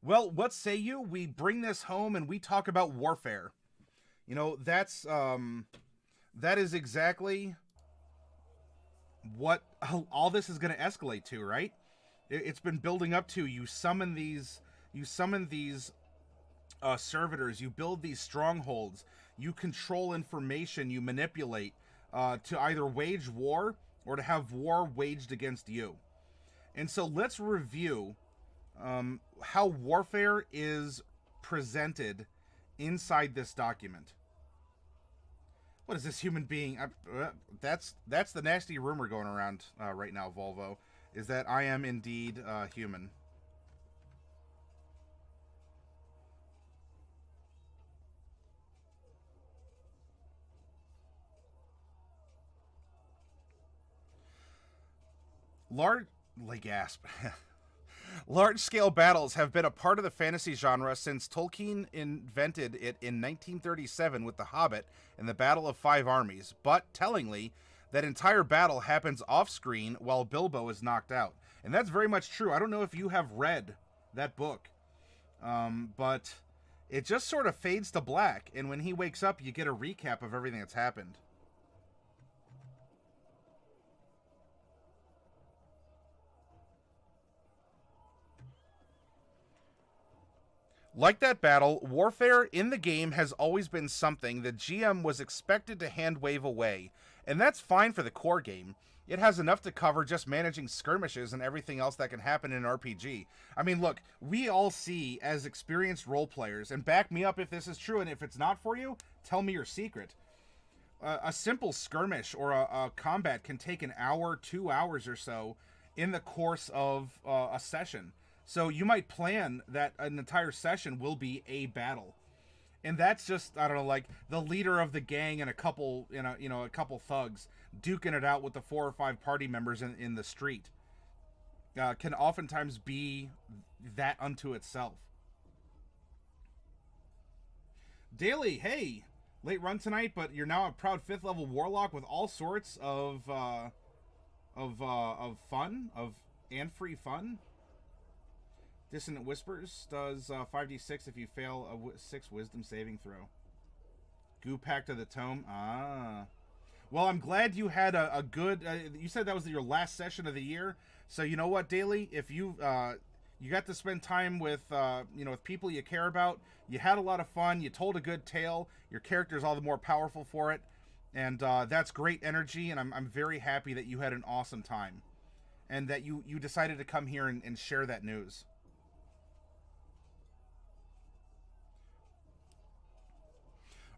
Well, what say you? We bring this home and we talk about warfare. You know, that is exactly what all this is going to escalate to, right? It's been building up to. You summon these servitors. You build these strongholds. You control information. You manipulate to either wage war or to have war waged against you. And so let's review how warfare is presented inside this document. What is this human being? That's the nasty rumor going around right now, Volvo, is that I am indeed human. Large, like gasp. Large-scale battles have been a part of the fantasy genre since Tolkien invented it in 1937 with The Hobbit and the Battle of Five Armies, but tellingly, that entire battle happens off-screen while Bilbo is knocked out. And that's very much true. I don't know if you have read that book, but it just sort of fades to black, and when he wakes up, you get a recap of everything that's happened. Like that battle, warfare in the game has always been something the GM was expected to hand-wave away, and that's fine for the core game. It has enough to cover just managing skirmishes and everything else that can happen in an RPG. I mean, look, we all see as experienced role players, and back me up if this is true, and if it's not for you, tell me your secret. A simple skirmish or a combat can take an hour, 2 hours or so in the course of a session. So you might plan that an entire session will be a battle. And that's just, I don't know, like the leader of the gang and a couple, a couple thugs duking it out with the 4 or 5 party members in the street. Can oftentimes be that unto itself. Daily, hey, late run tonight, but you're now a proud 5th level warlock with all sorts of fun, and free fun. Dissonant Whispers does 5d6 if you fail a 6 wisdom saving throw. Goo Pact of the Tome. Ah. Well, I'm glad you had a good... you said that was your last session of the year. So you know what, Daily? If you got to spend time with with people you care about, you had a lot of fun, you told a good tale, your character's all the more powerful for it, and that's great energy, and I'm very happy that you had an awesome time. And that you decided to come here and share that news.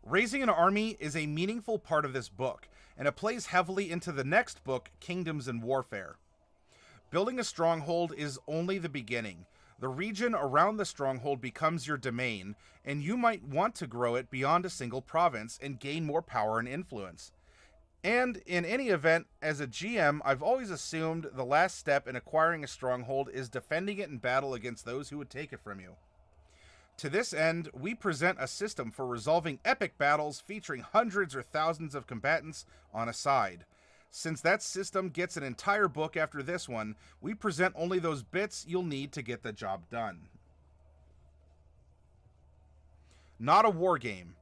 Raising an army is a meaningful part of this book, and it plays heavily into the next book, Kingdoms and Warfare. Building a stronghold is only the beginning. The region around the stronghold becomes your domain, and you might want to grow it beyond a single province and gain more power and influence. And in any event, as a GM, I've always assumed the last step in acquiring a stronghold is defending it in battle against those who would take it from you. To this end, we present a system for resolving epic battles featuring hundreds or thousands of combatants on a side. Since that system gets an entire book after this one, we present only those bits you'll need to get the job done. Not a war game.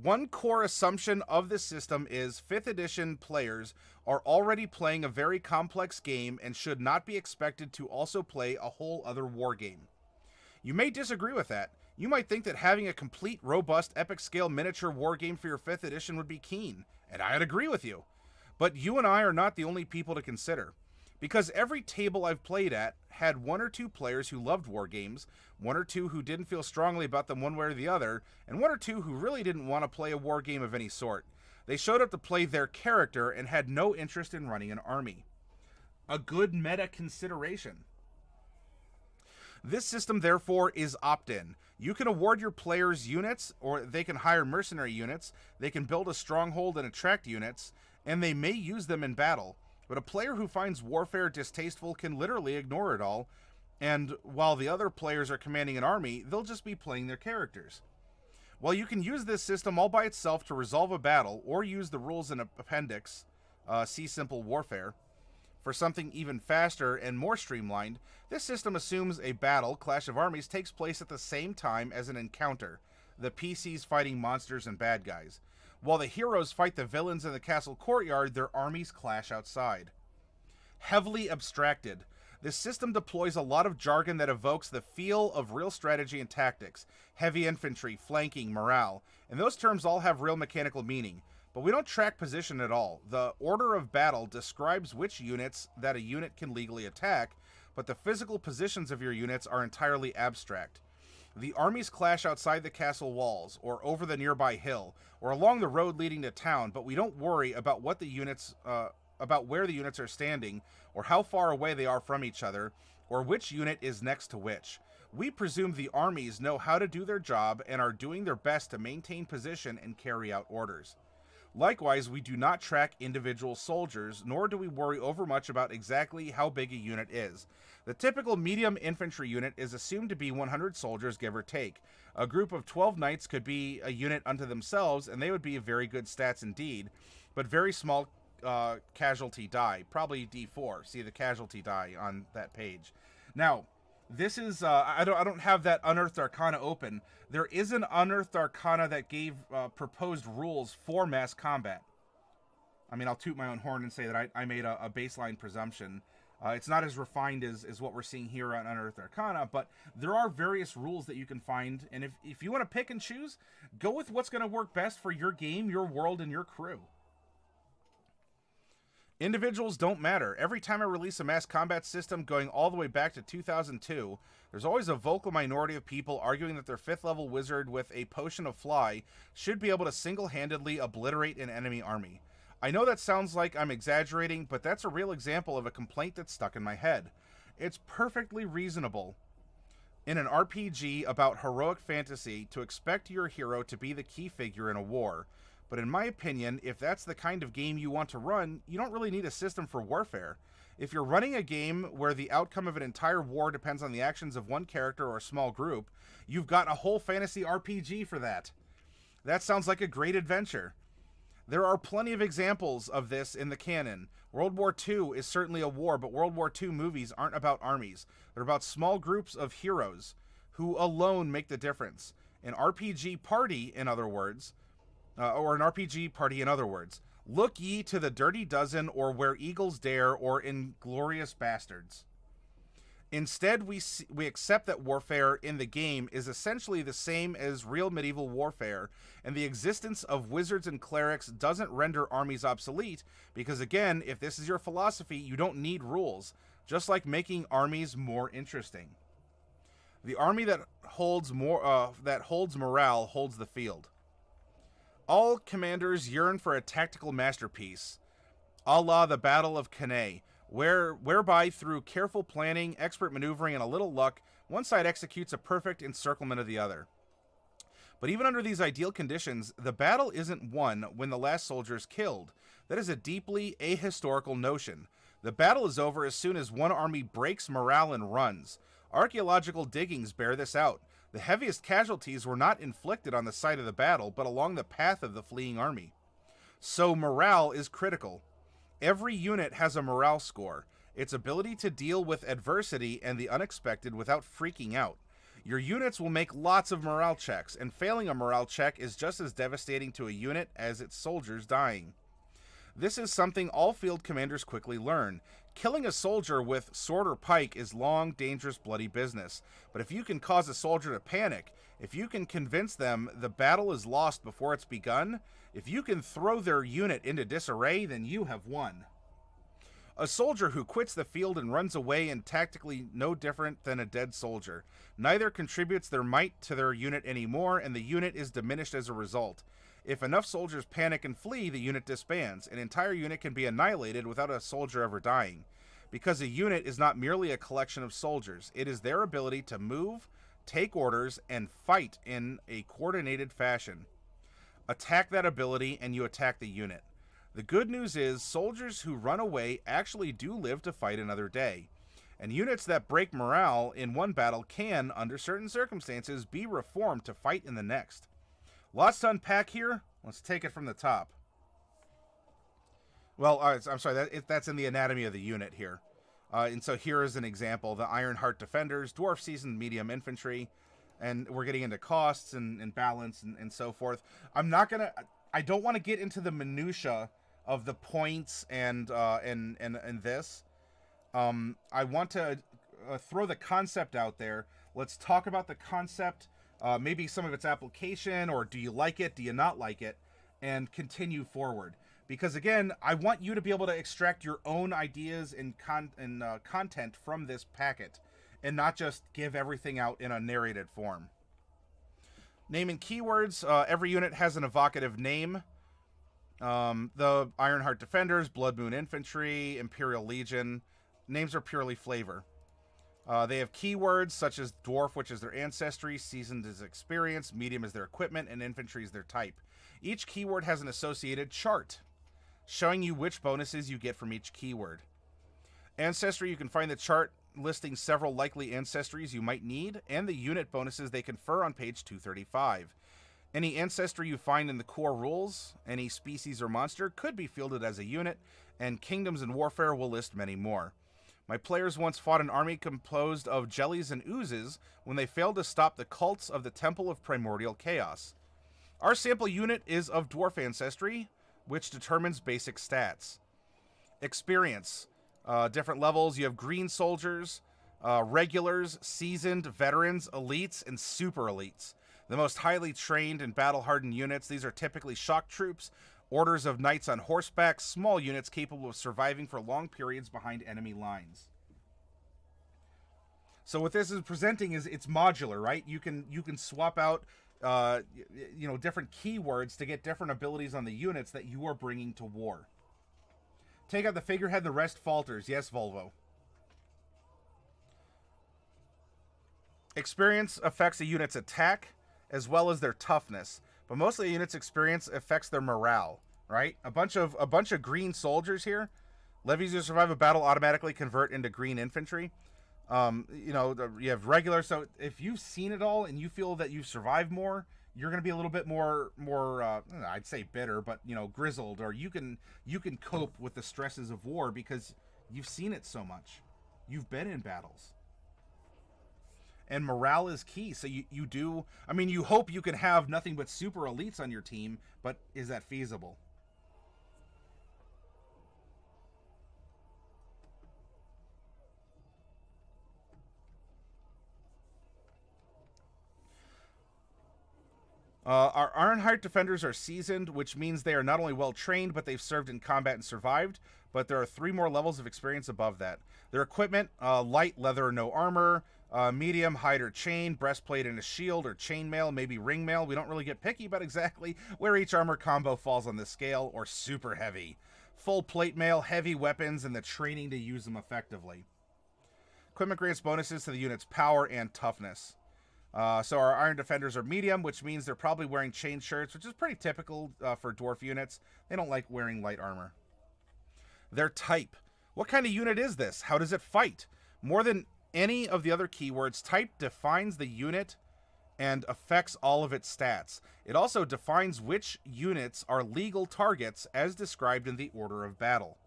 One core assumption of this system is 5th edition players are already playing a very complex game and should not be expected to also play a whole other war game. You may disagree with that. You might think that having a complete, robust, epic-scale miniature wargame for your 5th edition would be keen, and I'd agree with you. But you and I are not the only people to consider. Because every table I've played at had 1 or 2 players who loved wargames, 1 or 2 who didn't feel strongly about them one way or the other, and 1 or 2 who really didn't want to play a wargame of any sort. They showed up to play their character and had no interest in running an army. A good meta consideration. This system, therefore, is opt-in. You can award your players units, or they can hire mercenary units, they can build a stronghold and attract units, and they may use them in battle. But a player who finds warfare distasteful can literally ignore it all, and while the other players are commanding an army, they'll just be playing their characters. While you can use this system all by itself to resolve a battle, or use the rules in appendix, see Simple Warfare, For something even faster and more streamlined, this system assumes a battle, Clash of Armies, takes place at the same time as an encounter, the PCs fighting monsters and bad guys. While the heroes fight the villains in the castle courtyard, their armies clash outside. Heavily abstracted, this system deploys a lot of jargon that evokes the feel of real strategy and tactics, heavy infantry, flanking, morale, and those terms all have real mechanical meaning. But we don't track position at all. The order of battle describes which units that a unit can legally attack, but the physical positions of your units are entirely abstract. The armies clash outside the castle walls, or over the nearby hill, or along the road leading to town, but we don't worry about what the units, about where the units are standing, or how far away they are from each other, or which unit is next to which. We presume the armies know how to do their job and are doing their best to maintain position and carry out orders. Likewise, we do not track individual soldiers, nor do we worry overmuch about exactly how big a unit is. The typical medium infantry unit is assumed to be 100 soldiers, give or take. A group of 12 knights could be a unit unto themselves, and they would be very good stats indeed, but very small casualty die, probably D4. See the casualty die on that page. Now, this is, I don't have that Unearthed Arcana open. There is an Unearthed Arcana that gave proposed rules for mass combat. I mean, I'll toot my own horn and say that I made a baseline presumption. It's not as refined as what we're seeing here on Unearthed Arcana, but there are various rules that you can find, and if you want to pick and choose, go with what's going to work best for your game, your world, and your crew. Individuals don't matter. Every time I release a mass combat system going all the way back to 2002, there's always a vocal minority of people arguing that their 5th level wizard with a potion of fly should be able to single-handedly obliterate an enemy army. I know that sounds like I'm exaggerating, but that's a real example of a complaint that's stuck in my head. It's perfectly reasonable in an RPG about heroic fantasy to expect your hero to be the key figure in a war. But in my opinion, if that's the kind of game you want to run, you don't really need a system for warfare. If you're running a game where the outcome of an entire war depends on the actions of one character or a small group, you've got a whole fantasy RPG for that. That sounds like a great adventure. There are plenty of examples of this in the canon. World War II is certainly a war, but World War II movies aren't about armies. They're about small groups of heroes who alone make the difference. An RPG party, in other words, look ye to the Dirty Dozen or Where Eagles Dare or Inglorious Bastards. Instead, we accept that warfare in the game is essentially the same as real medieval warfare, and the existence of wizards and clerics doesn't render armies obsolete, because again, if this is your philosophy, you don't need rules, just like making armies more interesting. The army that holds morale holds the field. All commanders yearn for a tactical masterpiece, a la the Battle of Cannae, whereby through careful planning, expert maneuvering, and a little luck, one side executes a perfect encirclement of the other. But even under these ideal conditions, the battle isn't won when the last soldier is killed. That is a deeply ahistorical notion. The battle is over as soon as one army breaks morale and runs. Archaeological diggings bear this out. The heaviest casualties were not inflicted on the site of the battle, but along the path of the fleeing army. So morale is critical. Every unit has a morale score, its ability to deal with adversity and the unexpected without freaking out. Your units will make lots of morale checks, and failing a morale check is just as devastating to a unit as its soldiers dying. This is something all field commanders quickly learn. Killing a soldier with sword or pike is long, dangerous, bloody business. But if you can cause a soldier to panic, if you can convince them the battle is lost before it's begun, if you can throw their unit into disarray, then you have won. A soldier who quits the field and runs away is tactically no different than a dead soldier. Neither contributes their might to their unit anymore, and the unit is diminished as a result. If enough soldiers panic and flee, the unit disbands. An entire unit can be annihilated without a soldier ever dying. Because a unit is not merely a collection of soldiers, it is their ability to move, take orders, and fight in a coordinated fashion. Attack that ability and you attack the unit. The good news is soldiers who run away actually do live to fight another day. And units that break morale in one battle can, under certain circumstances, be reformed to fight in the next. Lots to unpack here. Let's take it from the top. Well, I'm sorry, that's in the anatomy of the unit here. And so here is an example: the Ironheart Defenders, Dwarf Seasoned Medium Infantry, and we're getting into costs and balance and so forth. I don't want to get into the minutia of the points and this. I want to throw the concept out there. Let's talk about the concept, maybe some of its application, or do you like it, do you not like it, and continue forward. Because again, I want you to be able to extract your own ideas and content from this packet, and not just give everything out in a narrated form. Naming keywords. Every unit has an evocative name. The Ironheart Defenders, Blood Moon Infantry, Imperial Legion. Names are purely flavor. They have keywords such as Dwarf, which is their ancestry, Seasoned is experience, Medium is their equipment, and Infantry is their type. Each keyword has an associated chart, showing you which bonuses you get from each keyword. Ancestry, you can find the chart listing several likely ancestries you might need, and the unit bonuses they confer on page 235. Any ancestry you find in the core rules, any species or monster, could be fielded as a unit, and Kingdoms and Warfare will list many more. My players once fought an army composed of jellies and oozes when they failed to stop the cults of the Temple of Primordial Chaos. Our sample unit is of dwarf ancestry, which determines basic stats. Experience. Different levels. You have green soldiers, regulars, seasoned, veterans, elites, and super elites. The most highly trained and battle-hardened units. These are typically shock troops, orders of knights on horseback, small units capable of surviving for long periods behind enemy lines. So what this is presenting is it's modular, right? You can swap out different keywords to get different abilities on the units that you are bringing to war. Take out the figurehead, the rest falters. Yes, Volvo. Experience affects a unit's attack as well as their toughness, but mostly a unit's experience affects their morale, right? A bunch of green soldiers here. Levies who survive a battle automatically convert into green infantry. You have regular, so if you've seen it all and you feel that you've survived more, you're going to be a little bit more I'd say bitter, but grizzled, or you can cope with the stresses of war because you've seen it so much. You've been in battles. And morale is key. So you hope you can have nothing but super elites on your team, but is that feasible? Our Ironheart Defenders are seasoned, which means they are not only well trained, but they've served in combat and survived. But there are 3 more levels of experience above that. Their equipment: light leather or no armor, medium hide or chain, breastplate and a shield, or chainmail, maybe ringmail. We don't really get picky about exactly where each armor combo falls on this scale. Or super heavy, full plate mail, heavy weapons, and the training to use them effectively. Equipment grants bonuses to the unit's power and toughness. So our Iron Defenders are medium, which means they're probably wearing chain shirts, which is pretty typical for dwarf units. They don't like wearing light armor. Their type. What kind of unit is this? How does it fight? More than any of the other keywords, type defines the unit and affects all of its stats. It also defines which units are legal targets as described in the order of battle.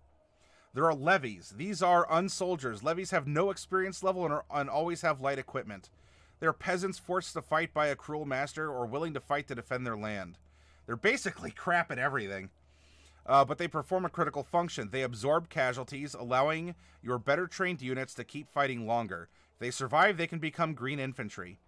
There are levies. These are unsoldiers. Levies have no experience level and always have light equipment. They're peasants forced to fight by a cruel master or willing to fight to defend their land. They're basically crap at everything. But they perform a critical function. They absorb casualties, allowing your better trained units to keep fighting longer. If they survive, they can become green infantry.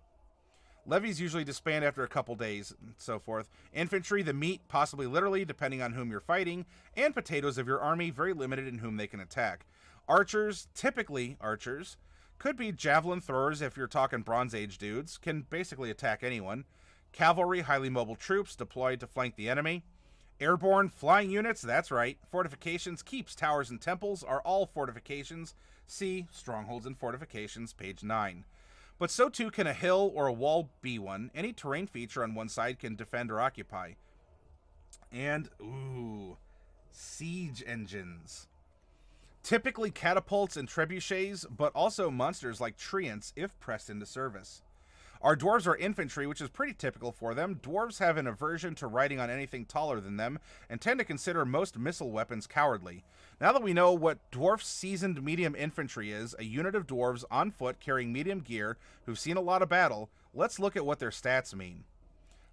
Levies usually disband after a couple days, and so forth. Infantry, the meat, possibly literally, depending on whom you're fighting, and potatoes of your army, very limited in whom they can attack. Archers, typically archers, could be javelin throwers if you're talking Bronze Age dudes, can basically attack anyone. Cavalry, highly mobile troops deployed to flank the enemy. Airborne, flying units, that's right. Fortifications, keeps, towers, and temples are all fortifications. See Strongholds and Fortifications, page 9. But so too can a hill or a wall be one. Any terrain feature on one side can defend or occupy. And, siege engines. Typically catapults and trebuchets, but also monsters like treants if pressed into service. Our dwarves are infantry, which is pretty typical for them. Dwarves have an aversion to riding on anything taller than them and tend to consider most missile weapons cowardly. Now that we know what dwarf seasoned medium infantry is, a unit of dwarves on foot carrying medium gear who've seen a lot of battle, let's look at what their stats mean.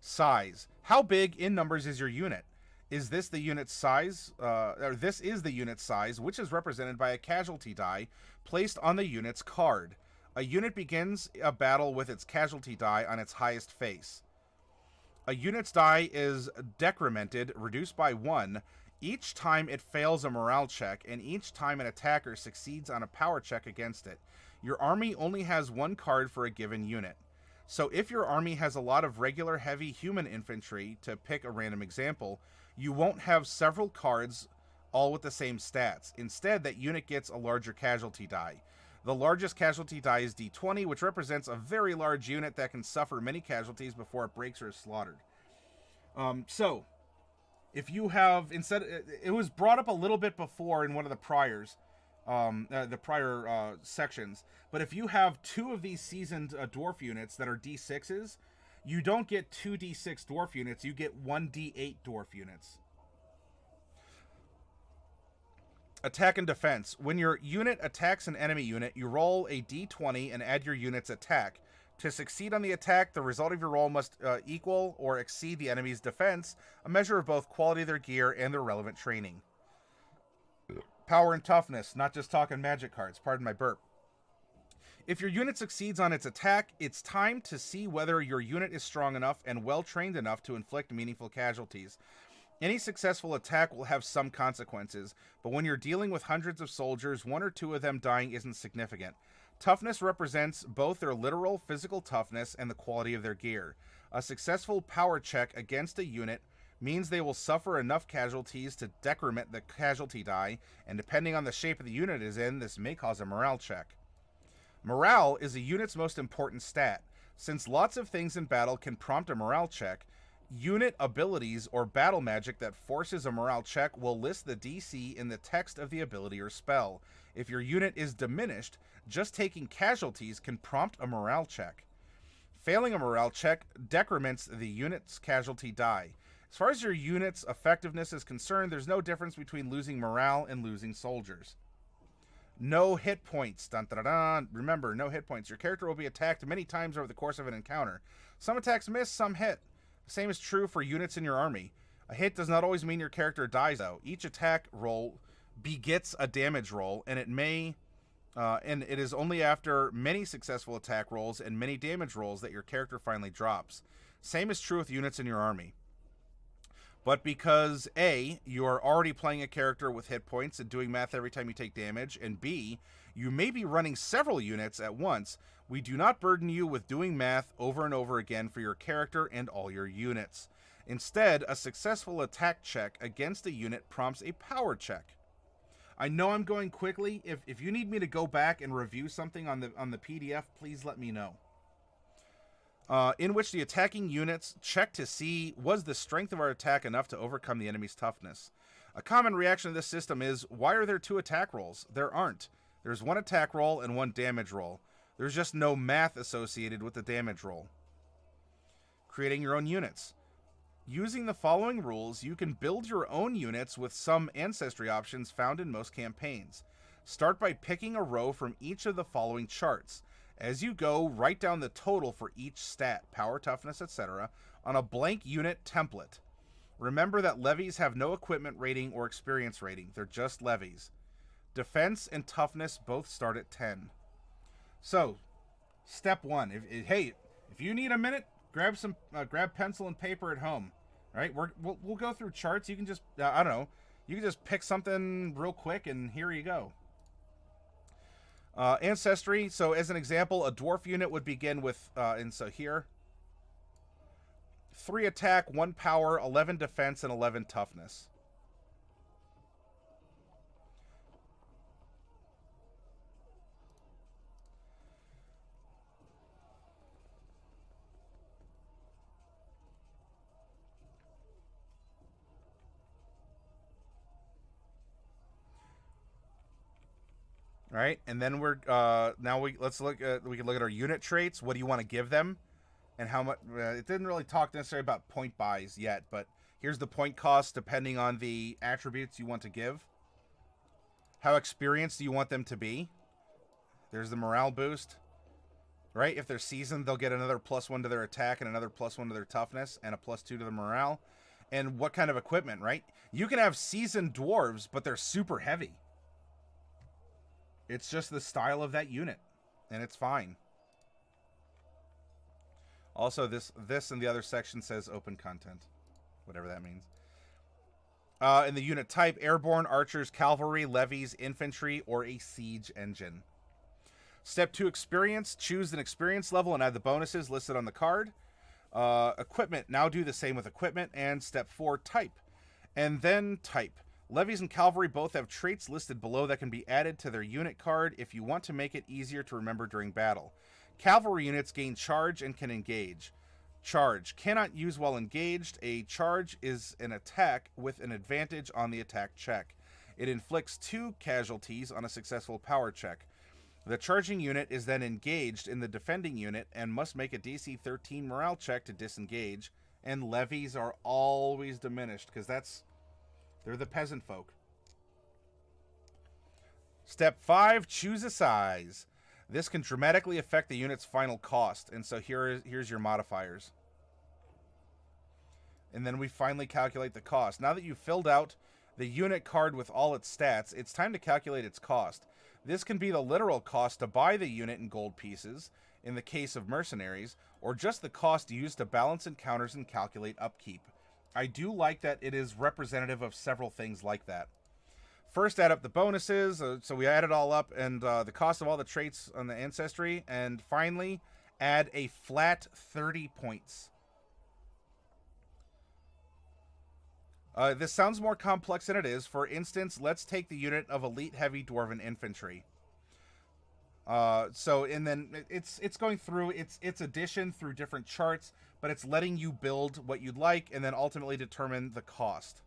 Size. How big in numbers is your unit? Is this the unit size? This is the unit size, which is represented by a casualty die placed on the unit's card. A unit begins a battle with its casualty die on its highest face. A unit's die is decremented, reduced by 1, each time it fails a morale check, and each time an attacker succeeds on a power check against it. Your army only has 1 card for a given unit. So if your army has a lot of regular heavy human infantry, to pick a random example, you won't have several cards all with the same stats. Instead, that unit gets a larger casualty die. The largest casualty die is D20, which represents a very large unit that can suffer many casualties before it breaks or is slaughtered. So, if you have, instead, it was brought up a little bit before in one of the prior sections, but if you have 2 of these seasoned dwarf units that are D6s, you don't get 2 D6 dwarf units, you get 1 D8 dwarf units. Attack and defense. When your unit attacks an enemy unit, you roll a d20 and add your unit's attack. To succeed on the attack, the result of your roll must equal or exceed the enemy's defense, a measure of both quality of their gear and their relevant training. Power and toughness, not just talking magic cards, pardon my burp. If your unit succeeds on its attack, it's time to see whether your unit is strong enough and well-trained enough to inflict meaningful casualties. Any successful attack will have some consequences, but when you're dealing with hundreds of soldiers, 1 or 2 of them dying isn't significant. Toughness represents both their literal physical toughness and the quality of their gear. A successful power check against a unit means they will suffer enough casualties to decrement the casualty die, and depending on the shape of the unit it is in, this may cause a morale check. Morale is a unit's most important stat. Since lots of things in battle can prompt a morale check, unit abilities or battle magic that forces a morale check will list the DC in the text of the ability or spell. If your unit is diminished, just taking casualties can prompt a morale check. Failing a morale check decrements the unit's casualty die. As far as your unit's effectiveness is concerned, there's no difference between losing morale and losing soldiers. No hit points. Dun, dun, dun, dun. Remember, no hit points. Your character will be attacked many times over the course of an encounter. Some attacks miss, some hit. The same is true for units in your army. A hit does not always mean your character dies out. Each attack roll begets a damage roll, and it is only after many successful attack rolls and many damage rolls that your character finally drops. Same is true with units in your army. But because A, you are already playing a character with hit points and doing math every time you take damage, and B, you may be running several units at once, we do not burden you with doing math over and over again for your character and all your units. Instead, a successful attack check against a unit prompts a power check. I know I'm going quickly. If you need me to go back and review something on the PDF, please let me know. In which the attacking units check to see, was the strength of our attack enough to overcome the enemy's toughness? A common reaction to this system is, why are there 2 attack rolls? There aren't. There's 1 attack roll and 1 damage roll. There's just no math associated with the damage roll. Creating your own units. Using the following rules, you can build your own units with some ancestry options found in most campaigns. Start by picking a row from each of the following charts. As you go, write down the total for each stat, power, toughness, etc., on a blank unit template. Remember that levies have no equipment rating or experience rating. They're just levies. Defense and toughness both start at 10. So, step 1. If you need a minute, grab pencil and paper at home. All right, we'll go through charts. You can just you can just pick something real quick, and here you go. Ancestry. So, as an example, a dwarf unit would begin with, and so here, 3 attack, 1 power, 11 defense, and 11 toughness. All right, and then let's look at we can look at our unit traits. What do you want to give them? and how much. It didn't really talk necessarily about point buys yet, but here's the point cost depending on the attributes you want to give. How experienced do you want them to be? There's the morale boost. Right? If they're seasoned, they'll get another +1 to their attack and another +1 to their toughness and a +2 to the morale. And what kind of equipment, right? You can have seasoned dwarves, but they're super heavy. It's just the style of that unit, and it's fine. Also, this and the other section says open content, whatever that means. In the unit type, airborne, archers, cavalry, levies, infantry, or a siege engine. Step 2, experience. Choose an experience level and add the bonuses listed on the card. Equipment. Now do the same with equipment. And step 4, type. And then type. Levies and cavalry both have traits listed below that can be added to their unit card if you want to make it easier to remember during battle. Cavalry units gain charge and can engage. Charge. Cannot use while engaged. A charge is an attack with an advantage on the attack check. It inflicts 2 casualties on a successful power check. The charging unit is then engaged in the defending unit and must make a DC 13 morale check to disengage, and levies are always diminished because they're the peasant folk. Step 5, choose a size. This can dramatically affect the unit's final cost, and so here's your modifiers. And then we finally calculate the cost. Now that you've filled out the unit card with all its stats, it's time to calculate its cost. This can be the literal cost to buy the unit in gold pieces, in the case of mercenaries, or just the cost used to balance encounters and calculate upkeep. I do like that it is representative of several things like that. First, add up the bonuses, so we add it all up, and the cost of all the traits on the ancestry, and finally, add a flat 30 points. This sounds more complex than it is. For instance, let's take the unit of elite heavy dwarven infantry. And then it's going through its addition through different charts, but it's letting you build what you'd like and then ultimately determine the cost.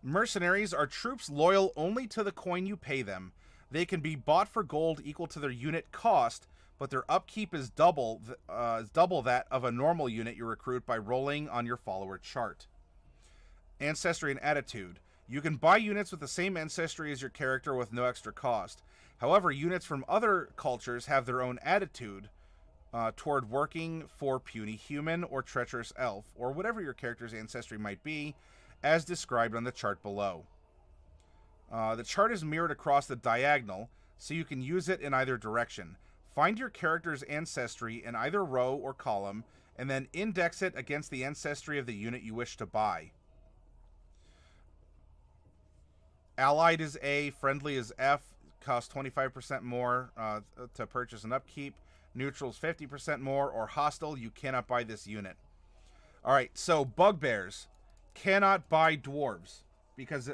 Mercenaries are troops loyal only to the coin you pay them. They can be bought for gold equal to their unit cost, but their upkeep is double that of a normal unit you recruit by rolling on your follower chart. Ancestry and attitude. You can buy units with the same ancestry as your character with no extra cost. However, units from other cultures have their own attitude toward working for puny human or treacherous elf, or whatever your character's ancestry might be, as described on the chart below. The chart is mirrored across the diagonal, so you can use it in either direction. Find your character's ancestry in either row or column, and then index it against the ancestry of the unit you wish to buy. Allied is A, friendly is F, costs 25% more to purchase and upkeep. Neutral's 50% more, or hostile, you cannot buy this unit. Alright, so bugbears cannot buy dwarves because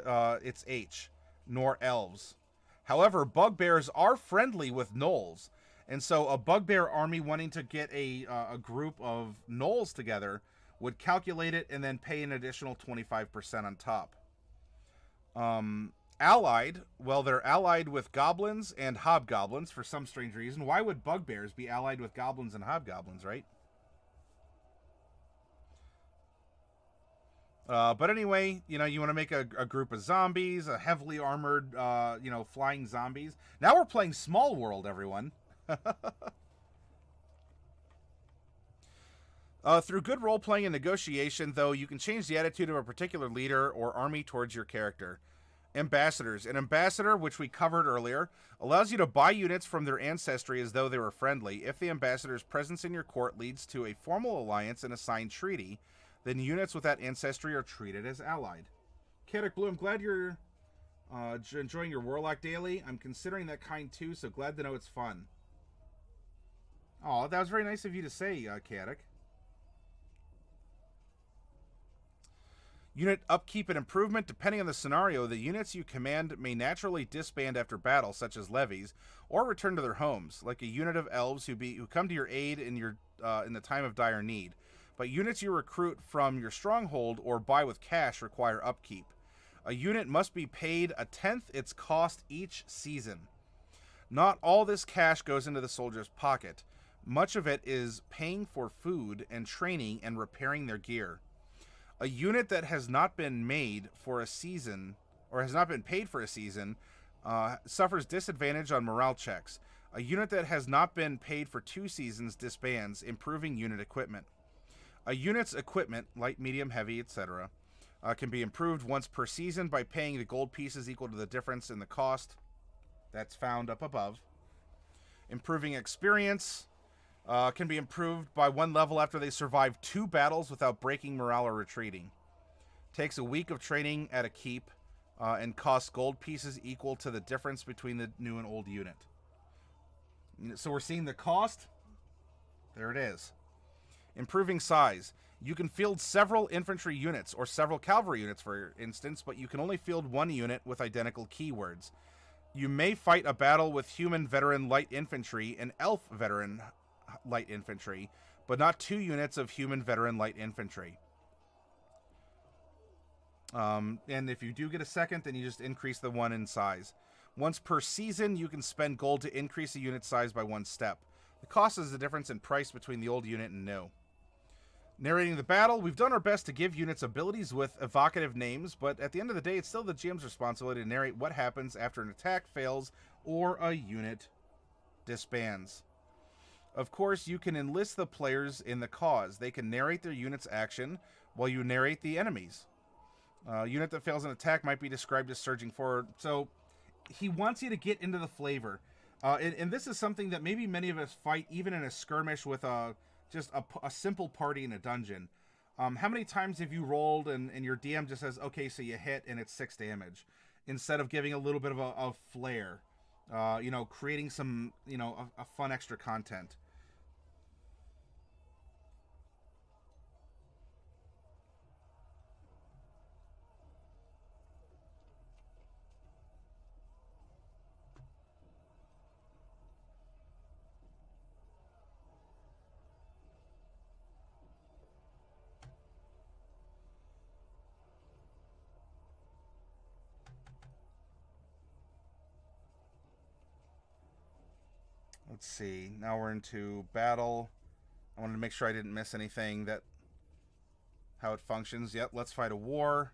it's H, nor elves. However, bugbears are friendly with gnolls. And so a bugbear army wanting to get a group of gnolls together would calculate it and then pay an additional 25% on top. Allied, well, they're allied with goblins and hobgoblins for some strange reason. Why would bugbears be allied with goblins and hobgoblins, right? But anyway, you know, you want to make a group of zombies, a heavily armored, flying zombies. Now we're playing Small World, everyone. Through good role-playing and negotiation, though, you can change the attitude of a particular leader or army towards your character. Ambassadors. An ambassador, which we covered earlier, allows you to buy units from their ancestry as though they were friendly. If the ambassador's presence in your court leads to a formal alliance and a signed treaty, then units with that ancestry are treated as allied. Katic Blue, I'm glad you're enjoying your Warlock daily. I'm considering that kind too, so glad to know it's fun. Oh, that was very nice of you to say, Katic. Unit upkeep and improvement. Depending on the scenario, the units you command may naturally disband after battle, such as levies, or return to their homes, like a unit of elves who come to your aid in the time of dire need. But units you recruit from your stronghold or buy with cash require upkeep. A unit must be paid 1/10 its cost each season. Not all this cash goes into the soldier's pocket. Much of it is paying for food and training and repairing their gear. A unit that has not been made for a season, or has not been paid for a season, suffers disadvantage on morale checks. A unit that has not been paid for 2 seasons disbands, improving unit equipment. A unit's equipment, light, medium, heavy, etc., can be improved once per season by paying the gold pieces equal to the difference in the cost. That's found up above. Improving experience can be improved by 1 level after they survive 2 battles without breaking morale or retreating. Takes a week of training at a keep and costs gold pieces equal to the difference between the new and old unit. So we're seeing the cost. There it is. Improving size. You can field several infantry units or several cavalry units, for instance, but you can only field 1 unit with identical keywords. You may fight a battle with human veteran light infantry and elf veteran light infantry, but not 2 units of human veteran light infantry. And if you do get a second, then you just increase the 1 in size. Once per season, you can spend gold to increase the unit size by 1 step. The cost is the difference in price between the old unit and new. Narrating the battle, we've done our best to give units abilities with evocative names, but at the end of the day, it's still the GM's responsibility to narrate what happens after an attack fails or a unit disbands. Of course, you can enlist the players in the cause. They can narrate their unit's action while you narrate the enemy's. A unit that fails an attack might be described as surging forward. So he wants you to get into the flavor. And this is something that maybe many of us fight even in a skirmish with just a simple party in a dungeon. How many times have you rolled and your DM just says, okay, so you hit and it's 6 damage, instead of giving a little bit of a flair, creating some, a fun extra content. Let's see. Now we're into battle. I wanted to make sure I didn't miss anything how it functions. Yep, let's fight a war.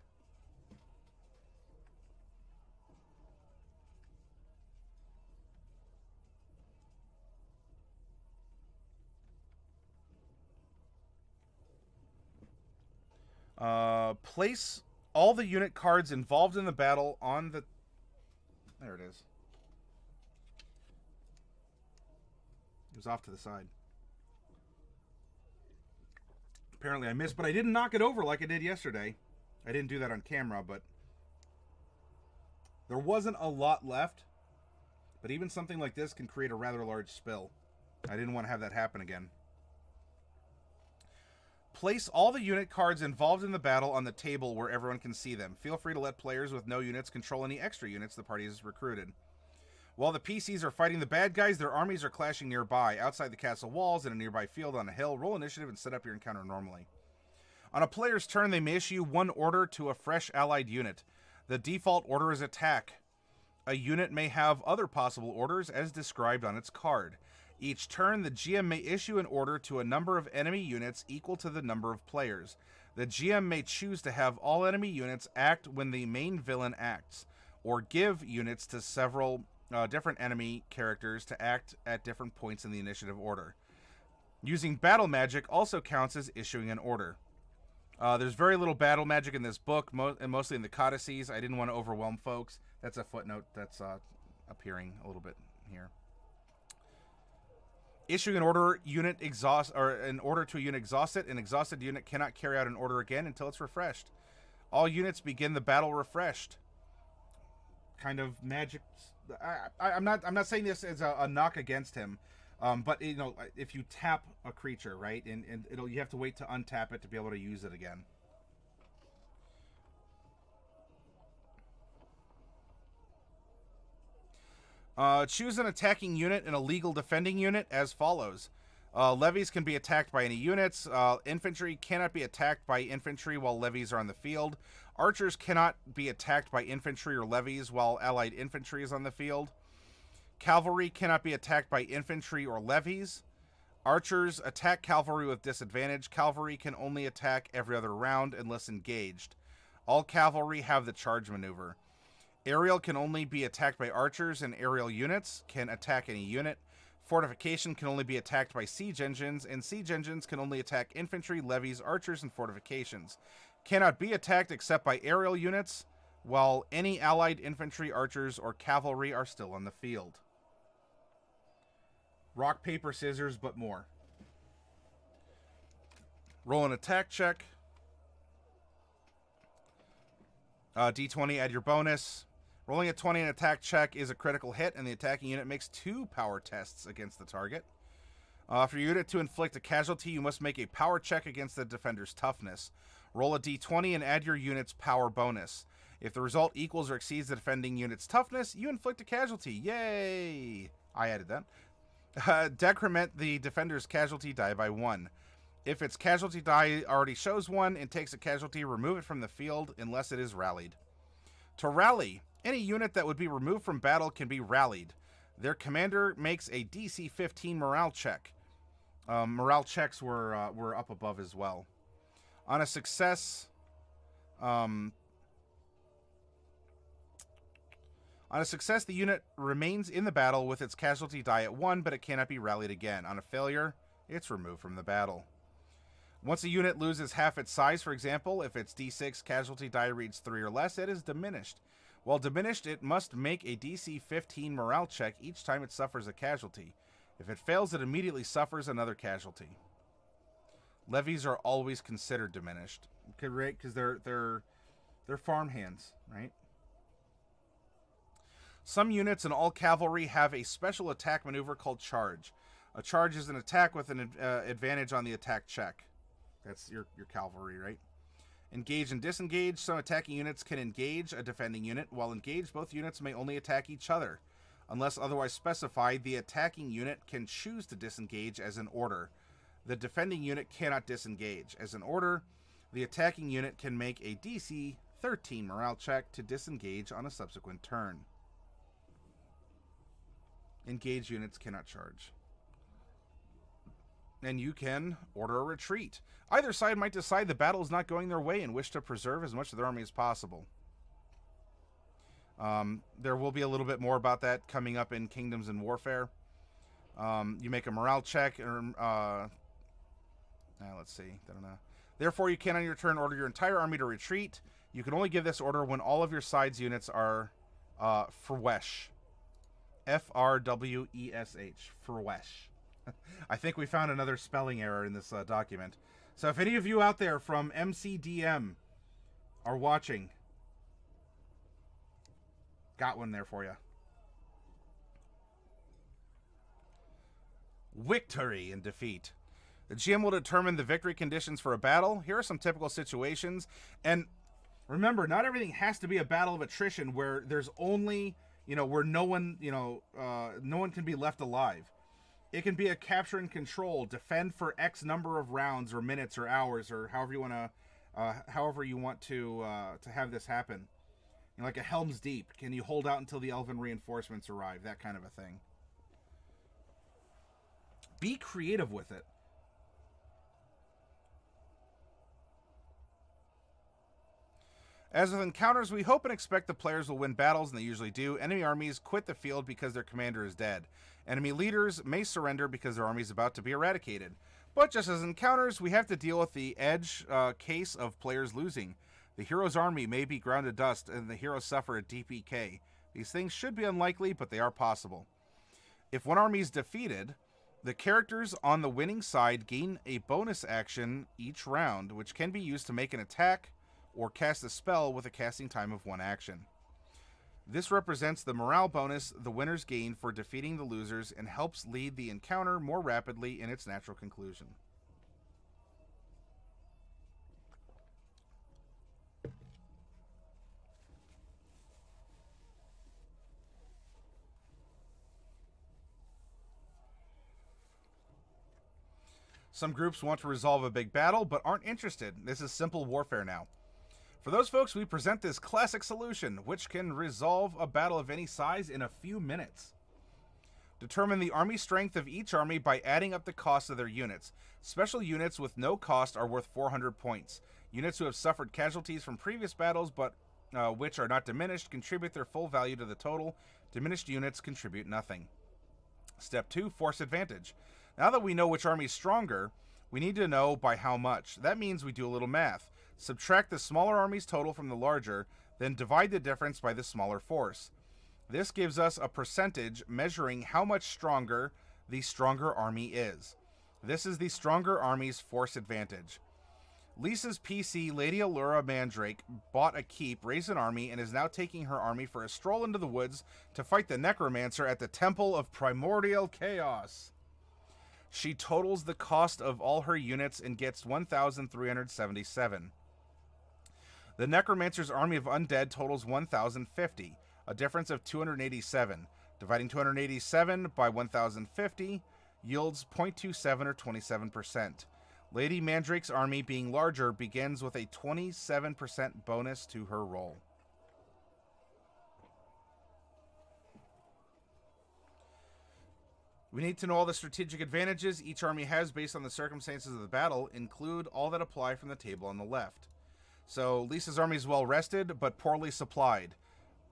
Place all the unit cards involved in the battle on the... There it is. It was off to the side. Apparently I missed, but I didn't knock it over like I did yesterday. I didn't do that on camera, but there wasn't a lot left. But even something like this can create a rather large spill. I didn't want to have that happen again. Place all the unit cards involved in the battle on the table where everyone can see them. Feel free to let players with no units control any extra units the party has recruited. While the PCs are fighting the bad guys, their armies are clashing nearby, outside the castle walls, in a nearby field on a hill. Roll initiative and set up your encounter normally. On a player's turn, they may issue 1 order to a fresh allied unit. The default order is attack. A unit may have other possible orders as described on its card. Each turn, the GM may issue an order to a number of enemy units equal to the number of players. The GM may choose to have all enemy units act when the main villain acts, or give units to several different enemy characters to act at different points in the initiative order. Using battle magic also counts as issuing an order. There's very little battle magic in this book, and mostly in the codices. I didn't want to overwhelm folks. That's a footnote that's appearing a little bit here. Issuing an order an order to a unit exhausted. An exhausted unit cannot carry out an order again until it's refreshed. All units begin the battle refreshed. Kind of magic. I'm not saying this as a knock against him, but if you tap a creature, right, and you have to wait to untap it to be able to use it again. Choose an attacking unit and a legal defending unit as follows. Levies can be attacked by any units. Infantry cannot be attacked by infantry while levies are on the field. Archers cannot be attacked by infantry or levies while allied infantry is on the field. Cavalry cannot be attacked by infantry or levies. Archers attack cavalry with disadvantage. Cavalry can only attack every other round unless engaged. All cavalry have the charge maneuver. Aerial can only be attacked by archers, and aerial units can attack any unit. Fortification can only be attacked by siege engines, and siege engines can only attack infantry, levies, archers, and fortifications. Cannot be attacked except by aerial units, while any allied infantry, archers, or cavalry are still on the field. Rock, paper, scissors, but more. Roll an attack check. D20, add your bonus. Rolling a 20 in an attack check is a critical hit, and the attacking unit makes 2 power tests against the target. For your unit to inflict a casualty, you must make a power check against the defender's toughness. Roll a d20 and add your unit's power bonus. If the result equals or exceeds the defending unit's toughness, you inflict a casualty. Yay! I added that. Decrement the defender's casualty die by 1. If its casualty die already shows 1 and takes a casualty, remove it from the field unless it is rallied. To rally, any unit that would be removed from battle can be rallied. Their commander makes a DC 15 morale check. Morale checks were up above as well. On a success, the unit remains in the battle with its casualty die at 1, but it cannot be rallied again. On a failure, it's removed from the battle. Once a unit loses half its size, for example, if its D6 casualty die reads 3 or less, it is diminished. While diminished, it must make a DC 15 morale check each time it suffers a casualty. If it fails, it immediately suffers another casualty. Levies are always considered diminished, right? Because they're farmhands, right? Some units and all cavalry have a special attack maneuver called charge. A charge is an attack with an advantage on the attack check. That's your cavalry, right? Engage and disengage. Some attacking units can engage a defending unit. While engaged, both units may only attack each other. Unless otherwise specified, the attacking unit can choose to disengage as an order. The defending unit cannot disengage. As an order, the attacking unit can make a DC 13 morale check to disengage on a subsequent turn. Engaged units cannot charge. And you can order a retreat. Either side might decide the battle is not going their way and wish to preserve as much of their army as possible. There will be a little bit more about that coming up in Kingdoms and Warfare. You make a morale check. Let's see. I don't know. Therefore, you can on your turn order your entire army to retreat. You can only give this order when all of your side's units are Frwesh. F-R-W-E-S-H. Frwesh. I think we found another spelling error in this document. So if any of you out there from MCDM are watching, got one there for you. Victory and defeat. The GM will determine the victory conditions for a battle. Here are some typical situations. And remember, not everything has to be a battle of attrition where there's only, where no one can be left alive. It can be a capture and control, defend for X number of rounds or minutes or hours or however you want to have this happen. Like a Helm's Deep. Can you hold out until the elven reinforcements arrive? That kind of a thing. Be creative with it. As with encounters, we hope and expect the players will win battles, and they usually do. Enemy armies quit the field because their commander is dead. Enemy leaders may surrender because their army is about to be eradicated. But just as encounters, we have to deal with the edge case of players losing. The hero's army may be ground to dust, and the heroes suffer a DPK. These things should be unlikely, but they are possible. If one army is defeated, the characters on the winning side gain a bonus action each round, which can be used to make an attack or cast a spell with a casting time of 1 action. This represents the morale bonus the winners gain for defeating the losers and helps lead the encounter more rapidly in its natural conclusion. Some groups want to resolve a big battle but aren't interested. This is simple warfare now. For those folks, we present this classic solution, which can resolve a battle of any size in a few minutes. Determine the army strength of each army by adding up the cost of their units. Special units with no cost are worth 400 points. Units who have suffered casualties from previous battles but which are not diminished contribute their full value to the total. Diminished units contribute nothing. Step 2, force advantage. Now that we know which army is stronger, we need to know by how much. That means we do a little math. Subtract the smaller army's total from the larger, then divide the difference by the smaller force. This gives us a percentage measuring how much stronger the stronger army is. This is the stronger army's force advantage. Lisa's PC, Lady Allura Mandrake, bought a keep, raised an army, and is now taking her army for a stroll into the woods to fight the Necromancer at the Temple of Primordial Chaos. She totals the cost of all her units and gets 1,377. The Necromancer's army of undead totals 1,050, a difference of 287. Dividing 287 by 1,050 yields 0.27 or 27%. Lady Mandrake's army, being larger, begins with a 27% bonus to her roll. We need to know all the strategic advantages each army has based on the circumstances of the battle, include all that apply from the table on the left. So Lisa's army is well rested, but poorly supplied,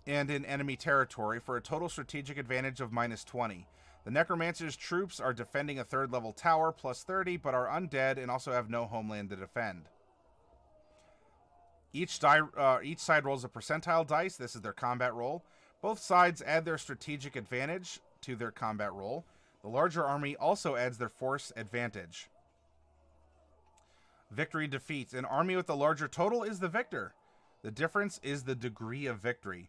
and in enemy territory for a total strategic advantage of minus 20. The Necromancer's troops are defending a 3rd level tower, plus 30, but are undead and also have no homeland to defend. Each side rolls a percentile dice. This is their combat roll. Both sides add their strategic advantage to their combat roll. The larger army also adds their force advantage. Victory defeats. An army with the larger total is the victor. The difference is the degree of victory.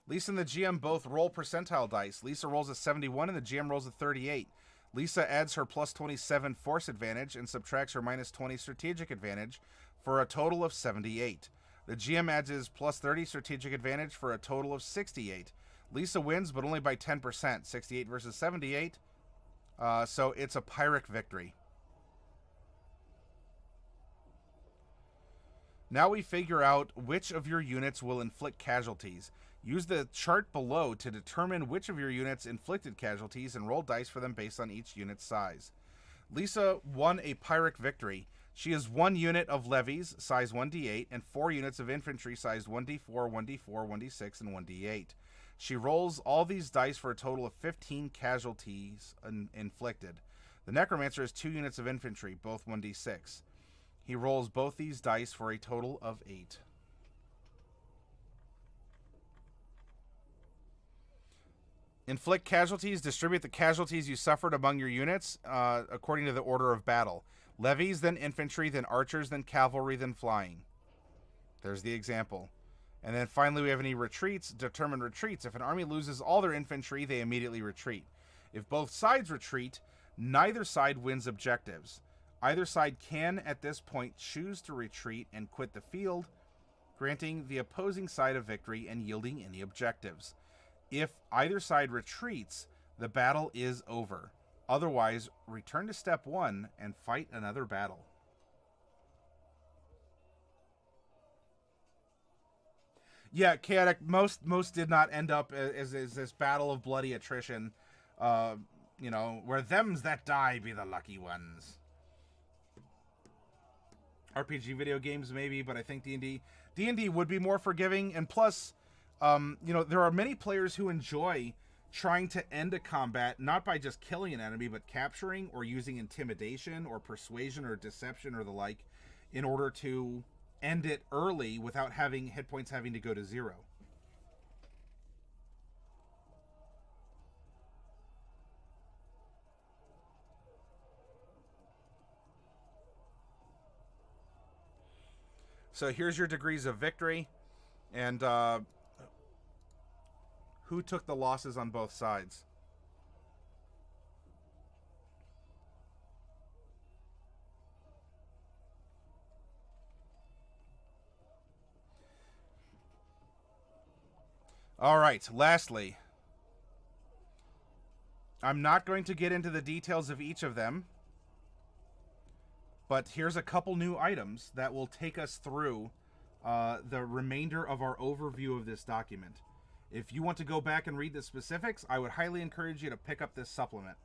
Lisa and the GM both roll percentile dice. Lisa rolls a 71 and the GM rolls a 38. Lisa adds her plus 27 force advantage and subtracts her minus 20 strategic advantage for a total of 78. The GM adds his plus 30 strategic advantage for a total of 68. Lisa wins, but only by 10%. 68 versus 78. So it's a Pyrrhic victory. Now we figure out which of your units will inflict casualties. Use the chart below to determine which of your units inflicted casualties and roll dice for them based on each unit's size. Lisa won a Pyrrhic victory. She has 1 unit of levies, size 1d8, and 4 units of infantry, sized 1d4, 1d4, 1d6, and 1d8. She rolls all these dice for a total of 15 casualties inflicted. The Necromancer has 2 units of infantry, both 1d6. He rolls both these dice for a total of 8. Inflict casualties. Distribute the casualties you suffered among your units according to the order of battle. Levies, then infantry, then archers, then cavalry, then flying. There's the example. And then finally we have any retreats. Determine retreats. If an army loses all their infantry, they immediately retreat. If both sides retreat, neither side wins objectives. Either side can, at this point, choose to retreat and quit the field, granting the opposing side a victory and yielding any objectives. If either side retreats, the battle is over. Otherwise, return to step 1 and fight another battle. Yeah, chaotic. Most did not end up as this battle of bloody attrition. Where thems that die be the lucky ones. RPG video games maybe, but I think D&D would be more forgiving. And plus, there are many players who enjoy trying to end a combat, not by just killing an enemy, but capturing or using intimidation or persuasion or deception or the like in order to end it early without having hit points having to go to 0. So here's your degrees of victory, and who took the losses on both sides. All right, lastly, I'm not going to get into the details of each of them, but here's a couple new items that will take us through the remainder of our overview of this document. If you want to go back and read the specifics, I would highly encourage you to pick up this supplement.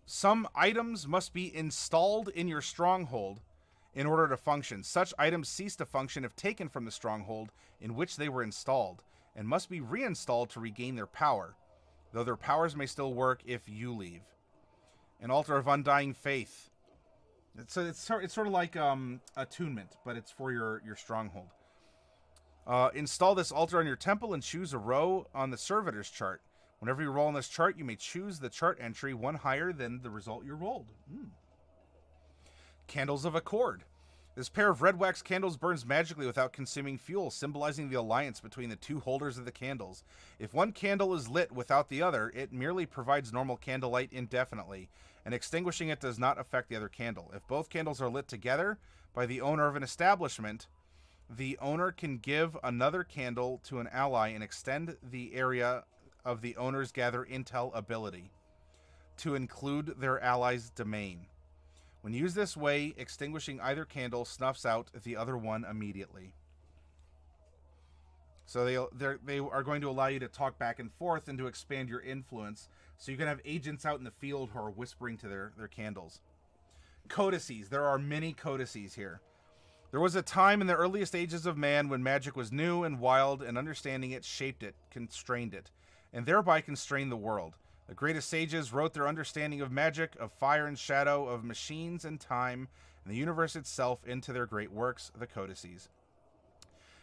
Some items must be installed in your stronghold in order to function. Such items cease to function if taken from the stronghold in which they were installed, and must be reinstalled to regain their power, though their powers may still work if you leave. An altar of undying faith. It's sort of like attunement, but it's for your stronghold. Install this altar on your temple and choose a row on the servitor's chart. Whenever you roll on this chart, you may choose the chart entry one higher than the result you rolled. Candles of Accord. This pair of red wax candles burns magically without consuming fuel, symbolizing the alliance between the two holders of the candles. If one candle is lit without the other, it merely provides normal candlelight indefinitely, and extinguishing it does not affect the other candle. If both candles are lit together by the owner of an establishment, the owner can give another candle to an ally and extend the area of the owner's gather intel ability to include their ally's domain. When used this way, extinguishing either candle snuffs out the other one immediately. So they are going to allow you to talk back and forth and to expand your influence, so you can have agents out in the field who are whispering to their candles. Codices. There are many codices here. There was a time in the earliest ages of man when magic was new and wild, and understanding it shaped it, constrained it, and thereby constrained the world. The greatest sages wrote their understanding of magic, of fire and shadow, of machines and time, and the universe itself into their great works, the codices.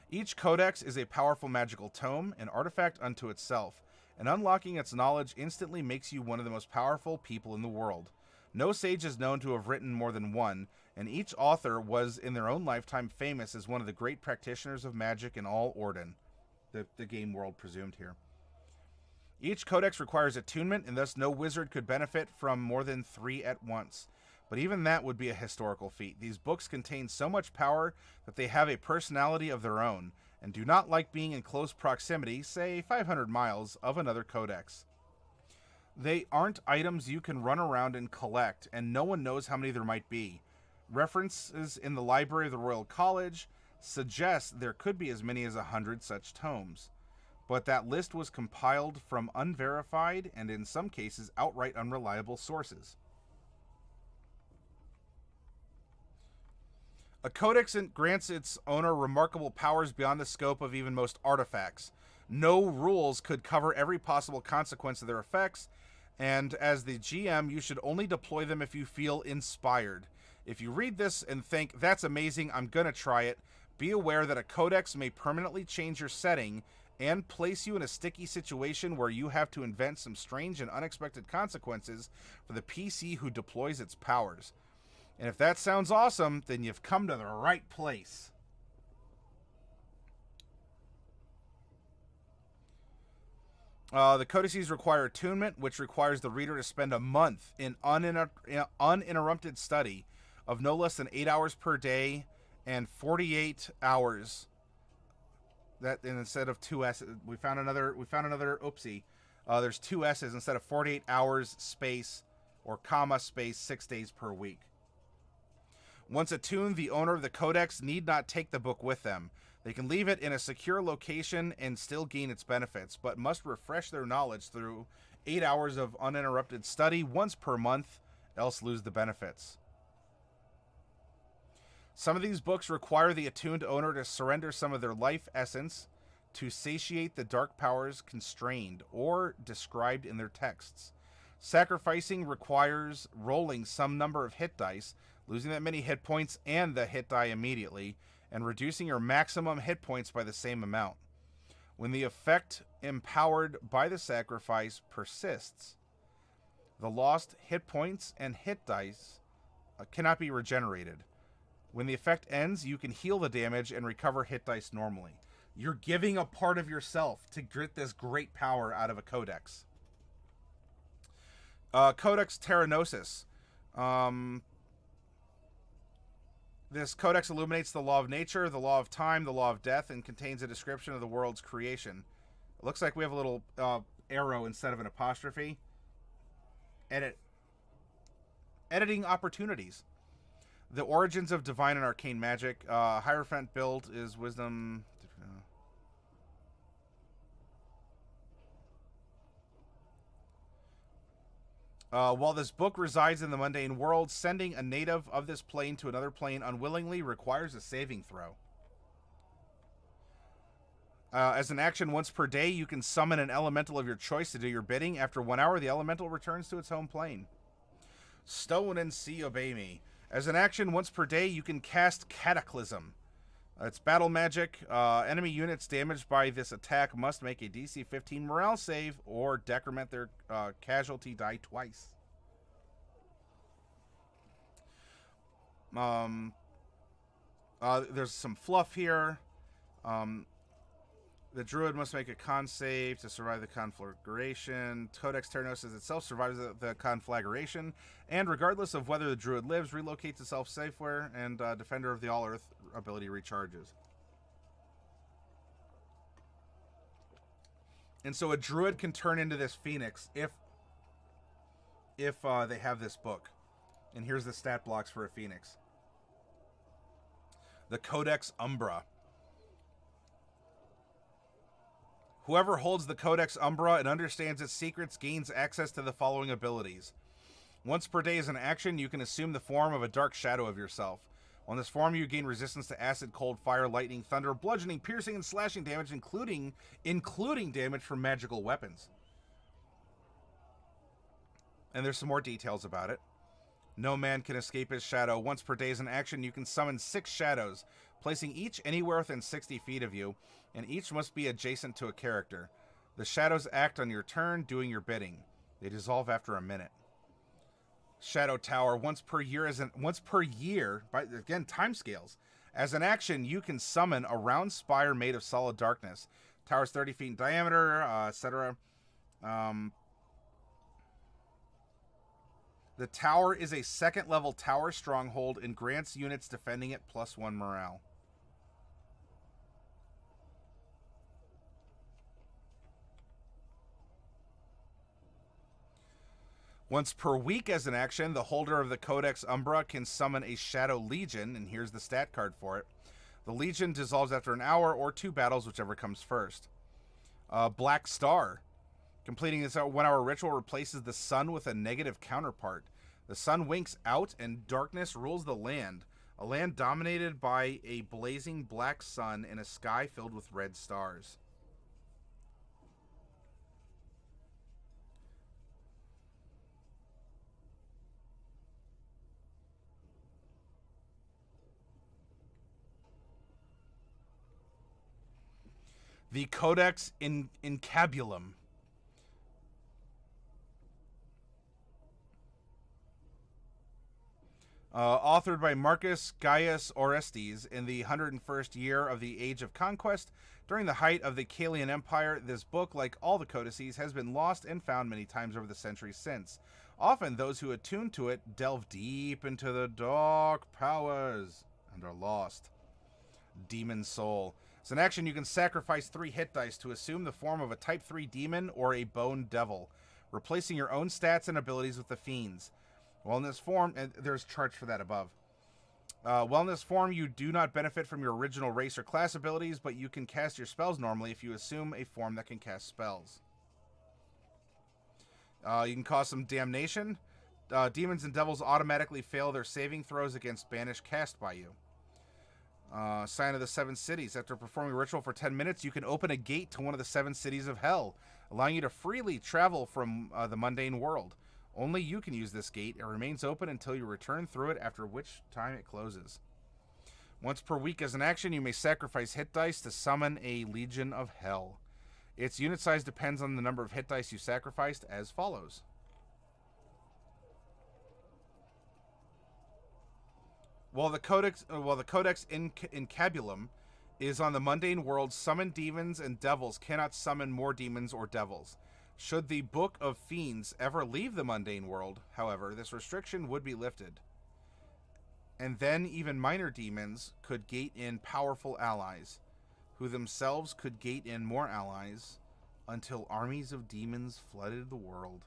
Each codex is a powerful magical tome, an artifact unto itself, and unlocking its knowledge instantly makes you one of the most powerful people in the world. No sage is known to have written more than one, and each author was in their own lifetime famous as one of the great practitioners of magic in all Orden, the game world presumed here. Each codex requires attunement, and thus no wizard could benefit from more than 3 at once. But even that would be a historical feat. These books contain so much power that they have a personality of their own, and do not like being in close proximity, say 500 miles, of another codex. They aren't items you can run around and collect, and no one knows how many there might be. References in the Library of the Royal College suggest there could be as many as 100 such tomes. But that list was compiled from unverified and in some cases outright unreliable sources. A codex grants its owner remarkable powers beyond the scope of even most artifacts. No rules could cover every possible consequence of their effects, and as the GM, you should only deploy them if you feel inspired. If you read this and think, that's amazing, I'm gonna try it, be aware that a codex may permanently change your setting and place you in a sticky situation where you have to invent some strange and unexpected consequences for the PC who deploys its powers. And if that sounds awesome, then you've come to the right place. The codices require attunement, which requires the reader to spend a month in uninterrupted study of no less than 8 hours per day and 48 hours. That, and instead of 2 S's, we found another oopsie. There's 2 S's instead of 48 hours space or comma space 6 days per week. Once attuned, the owner of the codex need not take the book with them. They can leave it in a secure location and still gain its benefits, but must refresh their knowledge through 8 hours of uninterrupted study once per month, else lose the benefits. Some of these books require the attuned owner to surrender some of their life essence to satiate the dark powers constrained or described in their texts. Sacrificing requires rolling some number of hit dice, losing that many hit points and the hit die immediately, and reducing your maximum hit points by the same amount. When the effect empowered by the sacrifice persists, the lost hit points and hit dice cannot be regenerated. When the effect ends, you can heal the damage and recover hit dice normally. You're giving a part of yourself to get this great power out of a codex. Codex Terranosis. This codex illuminates the law of nature, the law of time, the law of death, and contains a description of the world's creation. It looks like we have a little arrow instead of an apostrophe. Editing opportunities. The origins of divine and arcane magic. Hierophant build is wisdom. While this book resides in the mundane world, sending a native of this plane to another plane unwillingly requires a saving throw. As an action, once per day, you can summon an elemental of your choice to do your bidding. After 1 hour, the elemental returns to its home plane. Stone and Sea Obey Me. As an action, once per day, you can cast Cataclysm. It's battle magic. Enemy units damaged by this attack must make a DC 15 morale save or decrement their casualty die twice. There's some fluff here. The druid must make a con save to survive the conflagration. Codex Terranosis itself survives the conflagration, and regardless of whether the druid lives, relocates itself safewhere, and Defender of the All-Earth ability recharges. And so a druid can turn into this phoenix if they have this book. And here's the stat blocks for a phoenix. The Codex Umbra. Whoever holds the Codex Umbra and understands its secrets gains access to the following abilities. Once per day as an action, you can assume the form of a dark shadow of yourself. On this form, you gain resistance to acid, cold, fire, lightning, thunder, bludgeoning, piercing, and slashing damage, including damage from magical weapons. And there's some more details about it. No man can escape his shadow. Once per day as an action, you can summon 6 shadows, placing each anywhere within 60 feet of you, and each must be adjacent to a character. The shadows act on your turn, doing your bidding. They dissolve after a minute. Shadow Tower, once per year, by again timescales. As an action, you can summon a round spire made of solid darkness. Tower's 30 feet in diameter, etc. The tower is a 2nd level tower stronghold and grants units defending it +1 morale. Once per week as an action, the holder of the Codex Umbra can summon a Shadow Legion, and here's the stat card for it. The Legion dissolves after an hour or 2 battles, whichever comes first. Black Star. Completing this 1-hour ritual replaces the sun with a negative counterpart. The sun winks out and darkness rules the land. A land dominated by a blazing black sun and a sky filled with red stars. The Codex Incabulum. Authored by Marcus Gaius Orestes in the 101st year of the Age of Conquest, during the height of the Kalian Empire, this book, like all the codices, has been lost and found many times over the centuries since. Often those who attune to it delve deep into the dark powers and are lost. Demon Soul. As an action, you can sacrifice 3 hit dice to assume the form of a Type 3 demon or a Bone Devil, replacing your own stats and abilities with the Fiend's. While in this form, and there's charts for that above. While in this form, you do not benefit from your original race or class abilities, but you can cast your spells normally if you assume a form that can cast spells. You can cause some damnation. Demons and devils automatically fail their saving throws against banish cast by you. Sign of the 7 cities. After performing a ritual for 10 minutes, you can open a gate to one of the 7 cities of hell, allowing you to freely travel from the mundane world. Only you can use this gate. It remains open until you return through it, after which time it closes. Once per week as an action, you may sacrifice hit dice to summon a Legion of Hell. Its unit size depends on the number of hit dice you sacrificed, as follows. While the Codex Incabulum is on the mundane world, summoned demons and devils cannot summon more demons or devils. Should the Book of Fiends ever leave the mundane world, however, this restriction would be lifted. And then even minor demons could gate in powerful allies, who themselves could gate in more allies, until armies of demons flooded the world.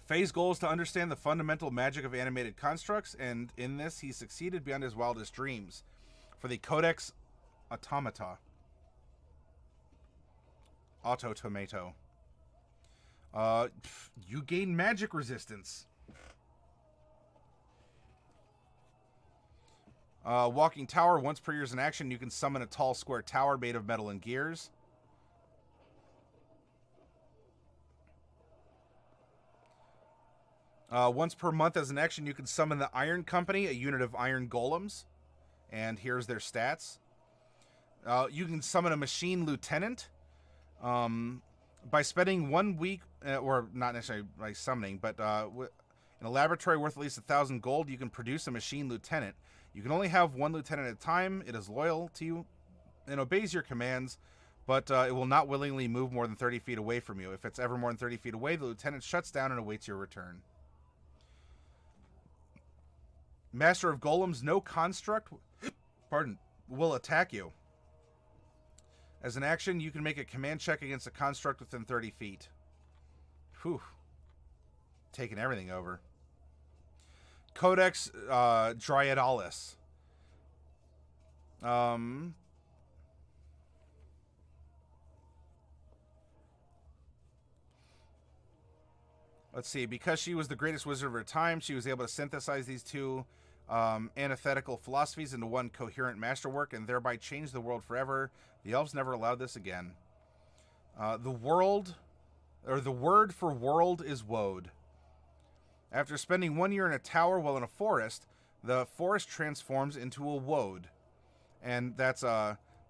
Faye's goal is to understand the fundamental magic of animated constructs, and in this he succeeded beyond his wildest dreams. For the Codex Automata. Auto Tomato. You gain magic resistance. Walking Tower. Once per year's in action, you can summon a tall square tower made of metal and gears. Once per month as an action, you can summon the Iron Company, a unit of iron golems. And here's their stats. You can summon a Machine Lieutenant. By spending 1 week, or not necessarily by summoning, but in a laboratory worth at least 1,000 gold, you can produce a Machine Lieutenant. You can only have one lieutenant at a time. It is loyal to you and obeys your commands, but it will not willingly move more than 30 feet away from you. If it's ever more than 30 feet away, the lieutenant shuts down and awaits your return. Master of Golems, no construct, will attack you. As an action, you can make a command check against a construct within 30 feet. Whew. Taking everything over. Codex Dryadolis. Let's see. Because she was the greatest wizard of her time, she was able to synthesize these two antithetical philosophies into one coherent masterwork and thereby change the world forever. The elves never allowed this again. The word for world is woad. After spending 1 year in a tower while in a forest, the forest transforms into a woad. And that's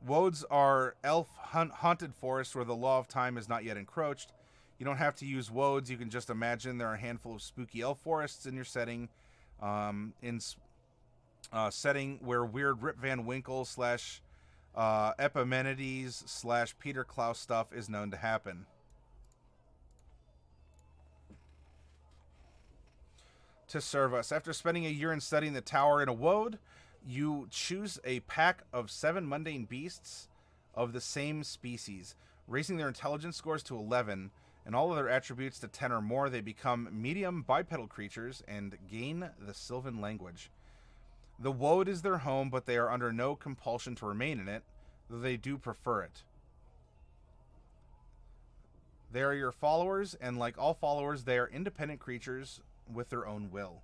woads are elf haunted forests where the law of time is not yet encroached. You don't have to use woads. You can just imagine there are a handful of spooky elf forests in your setting. Setting where weird Rip Van Winkle / Epimenides / Peter Klaus stuff is known to happen. To serve us. After spending a year in studying the tower in a woad, you choose a pack of 7 mundane beasts of the same species, raising their intelligence scores to 11 and all of their attributes to 10 or more. They become medium bipedal creatures and gain the Sylvan language. The woad is their home, but they are under no compulsion to remain in it, though they do prefer it. They are your followers, and like all followers, they are independent creatures with their own will.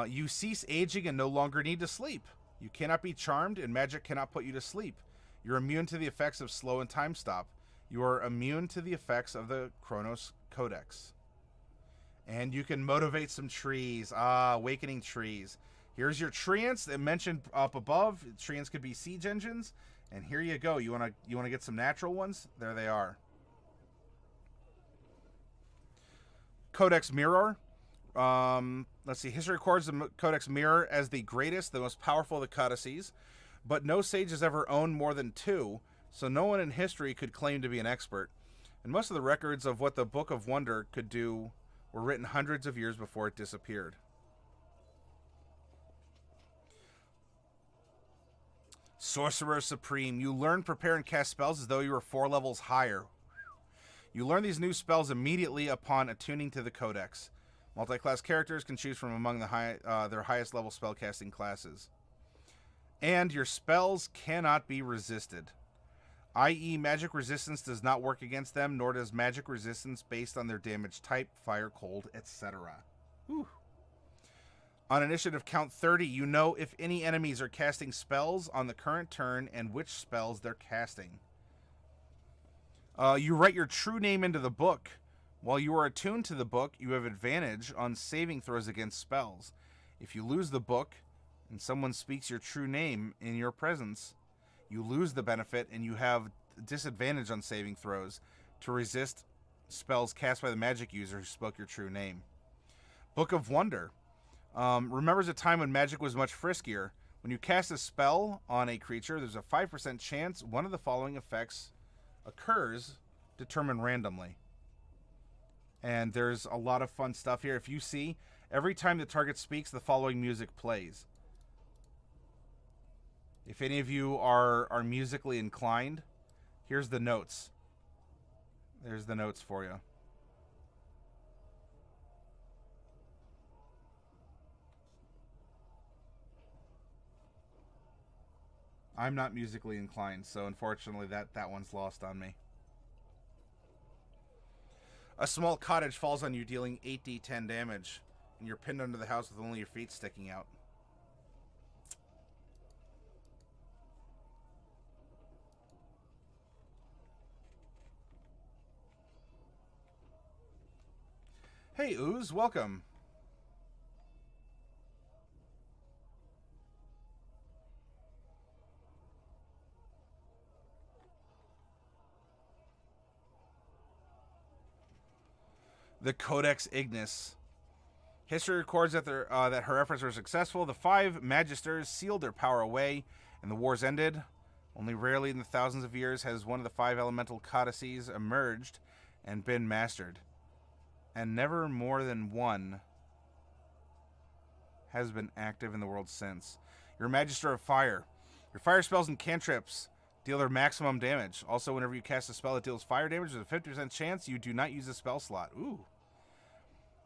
You cease aging and no longer need to sleep. You cannot be charmed, and magic cannot put you to sleep. You're immune to the effects of slow and time stop. You are immune to the effects of the Chronos Codex. And you can motivate some trees. Awakening trees. Here's your treants that mentioned up above. Treants could be siege engines. And here you go. You wanna get some natural ones? There they are. Codex Mirror. Let's see. History records the Codex Mirror as the greatest, the most powerful of the codices. But no sage has ever owned more than 2, so no one in history could claim to be an expert. And most of the records of what the Book of Wonder could do were written hundreds of years before it disappeared. Sorcerer Supreme. You learn, prepare, and cast spells as though you were 4 levels higher. You learn these new spells immediately upon attuning to the Codex. Multi-class characters can choose from among their highest level spellcasting classes. And your spells cannot be resisted. I.e., magic resistance does not work against them, nor does magic resistance based on their damage type, fire, cold, etc. Whew. On initiative count 30, you know if any enemies are casting spells on the current turn and which spells they're casting. You write your true name into the book. While you are attuned to the book, you have advantage on saving throws against spells. If you lose the book and someone speaks your true name in your presence, you lose the benefit and you have disadvantage on saving throws to resist spells cast by the magic user who spoke your true name. Book of Wonder. Remembers a time when magic was much friskier. When you cast a spell on a creature, there's a 5% chance one of the following effects occurs, determined randomly. And there's a lot of fun stuff here. If you see, every time the target speaks, the following music plays. If any of you are musically inclined, here's the notes. There's the notes for you. I'm not musically inclined, so unfortunately that one's lost on me. A small cottage falls on you, dealing 8d10 damage, and you're pinned under the house with only your feet sticking out. Hey, Ooze, welcome. The Codex Ignis. History records that that her efforts were successful. The 5 Magisters sealed their power away, and the wars ended. Only rarely in the thousands of years has one of the 5 elemental codices emerged and been mastered. And never more than one has been active in the world since. You're a Magister of Fire. Your fire spells and cantrips deal their maximum damage. Also, whenever you cast a spell that deals fire damage, there's a 50% chance you do not use a spell slot. Ooh.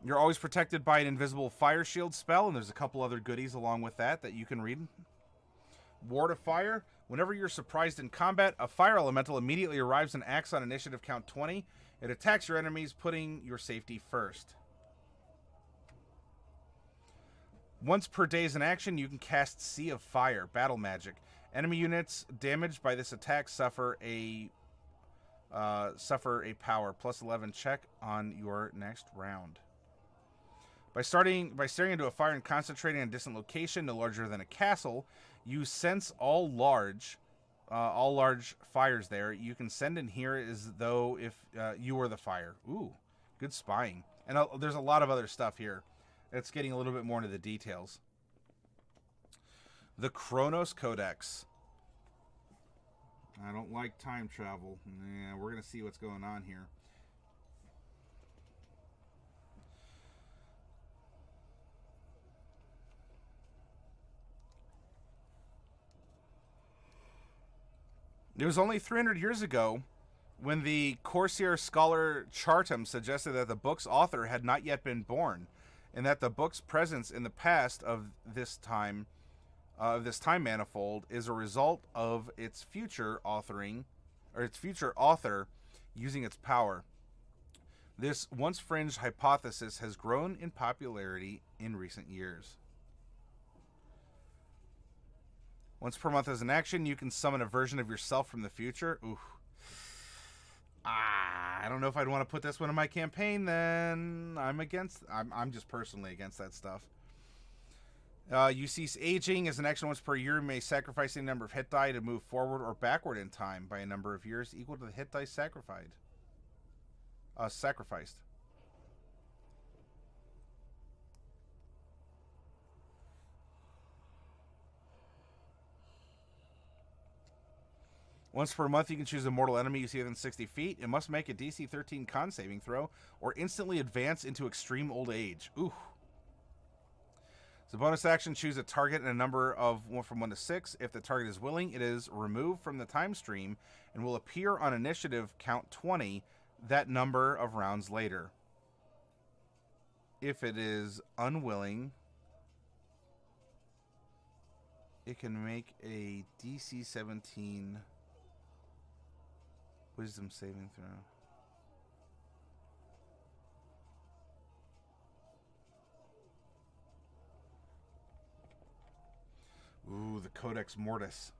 You're always protected by an invisible fire shield spell, and there's a couple other goodies along with that you can read. Ward of Fire. Whenever you're surprised in combat, a fire elemental immediately arrives and acts on initiative count 20. It attacks your enemies, putting your safety first. Once per day as an action, you can cast Sea of Fire, battle magic. Enemy units damaged by this attack suffer a power plus 11 check on your next round. By staring into a fire and concentrating on a distant location no larger than a castle, you sense all large fires there. You can send in here as though if you were the fire. Ooh, good spying. And there's a lot of other stuff here. It's getting a little bit more into the details. The Chronos Codex. I don't like time travel. Yeah, we're going to see what's going on here. It was only 300 years ago when the Corsair scholar Chartam suggested that the book's author had not yet been born, and that the book's presence in the past of this time manifold is a result of its future author using its power. This once fringe hypothesis has grown in popularity in recent years. Once per month as an action, you can summon a version of yourself from the future. Ooh. I don't know if I'd want to put this one in my campaign, then I'm just personally against that stuff. You cease aging. As an action once per year, you may sacrifice any number of hit die to move forward or backward in time by a number of years equal to the hit dice sacrificed. Once per month, you can choose a mortal enemy you see within 60 feet. It must make a DC 13 con saving throw or instantly advance into extreme old age. Ooh. As a bonus action, choose a target and a number of from 1 to 6. If the target is willing, it is removed from the time stream and will appear on initiative count 20 that number of rounds later. If it is unwilling, it can make a DC 17 wisdom saving throw. Ooh, the Codex Mortis.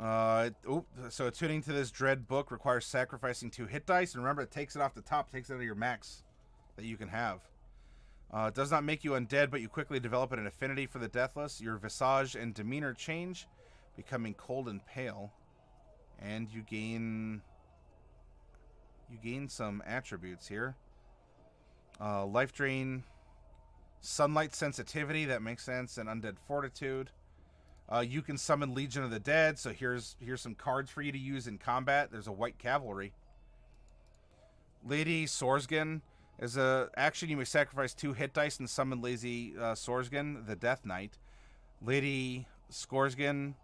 So attuning to this dread book requires sacrificing 2 hit dice. And remember, it takes it off the top, takes it out of your max that you can have. It does not make you undead, but you quickly develop an affinity for the deathless. Your visage and demeanor change, becoming cold and pale. And you gain some attributes here. Life drain, sunlight sensitivity, that makes sense, and undead fortitude. You can summon Legion of the Dead, so here's some cards for you to use in combat. There's a White Cavalry. Lady Sorsgen. As a action, you may sacrifice 2 hit dice and summon Lady Sorsgen, the Death Knight. Lady Sorsgen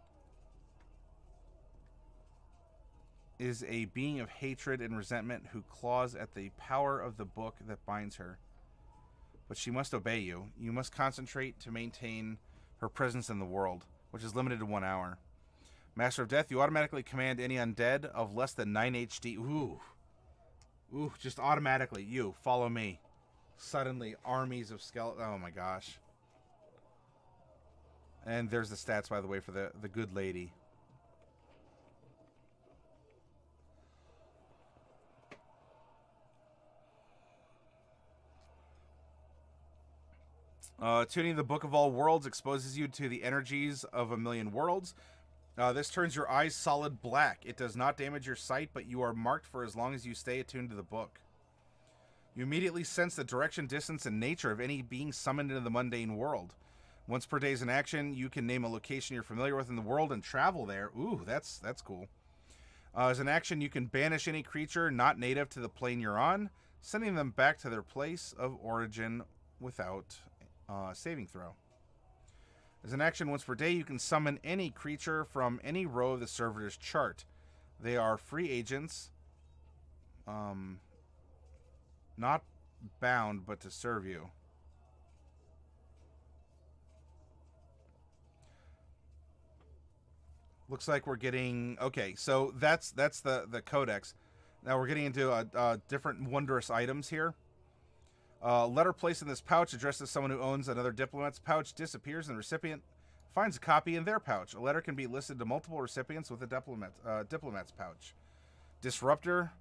is a being of hatred and resentment who claws at the power of the book that binds her. But she must obey you. You must concentrate to maintain her presence in the world, which is limited to 1 hour. Master of Death, you automatically command any undead of less than 9 HD. Ooh. Ooh, just automatically. You, follow me. Suddenly, armies of skeletons. Oh my gosh. And there's the stats, by the way, for the good lady. Tuning the Book of All Worlds exposes you to the energies of a million worlds. This turns your eyes solid black. It does not damage your sight, but you are marked for as long as you stay attuned to the book. You immediately sense the direction, distance, and nature of any being summoned into the mundane world. Once per day is in action, you can name a location you're familiar with in the world and travel there. Ooh, that's cool. As an action, you can banish any creature not native to the plane you're on, sending them back to their place of origin without saving throw. As an action, once per day, you can summon any creature from any row of the servitor's chart. They are free agents, not bound, but to serve you. Looks like we're getting... Okay, so that's the codex. Now we're getting into different wondrous items here. Letter placed in this pouch addressed to someone who owns another diplomat's pouch disappears and the recipient finds a copy in their pouch. A letter can be listed to multiple recipients with a diplomat's pouch. Disruptor,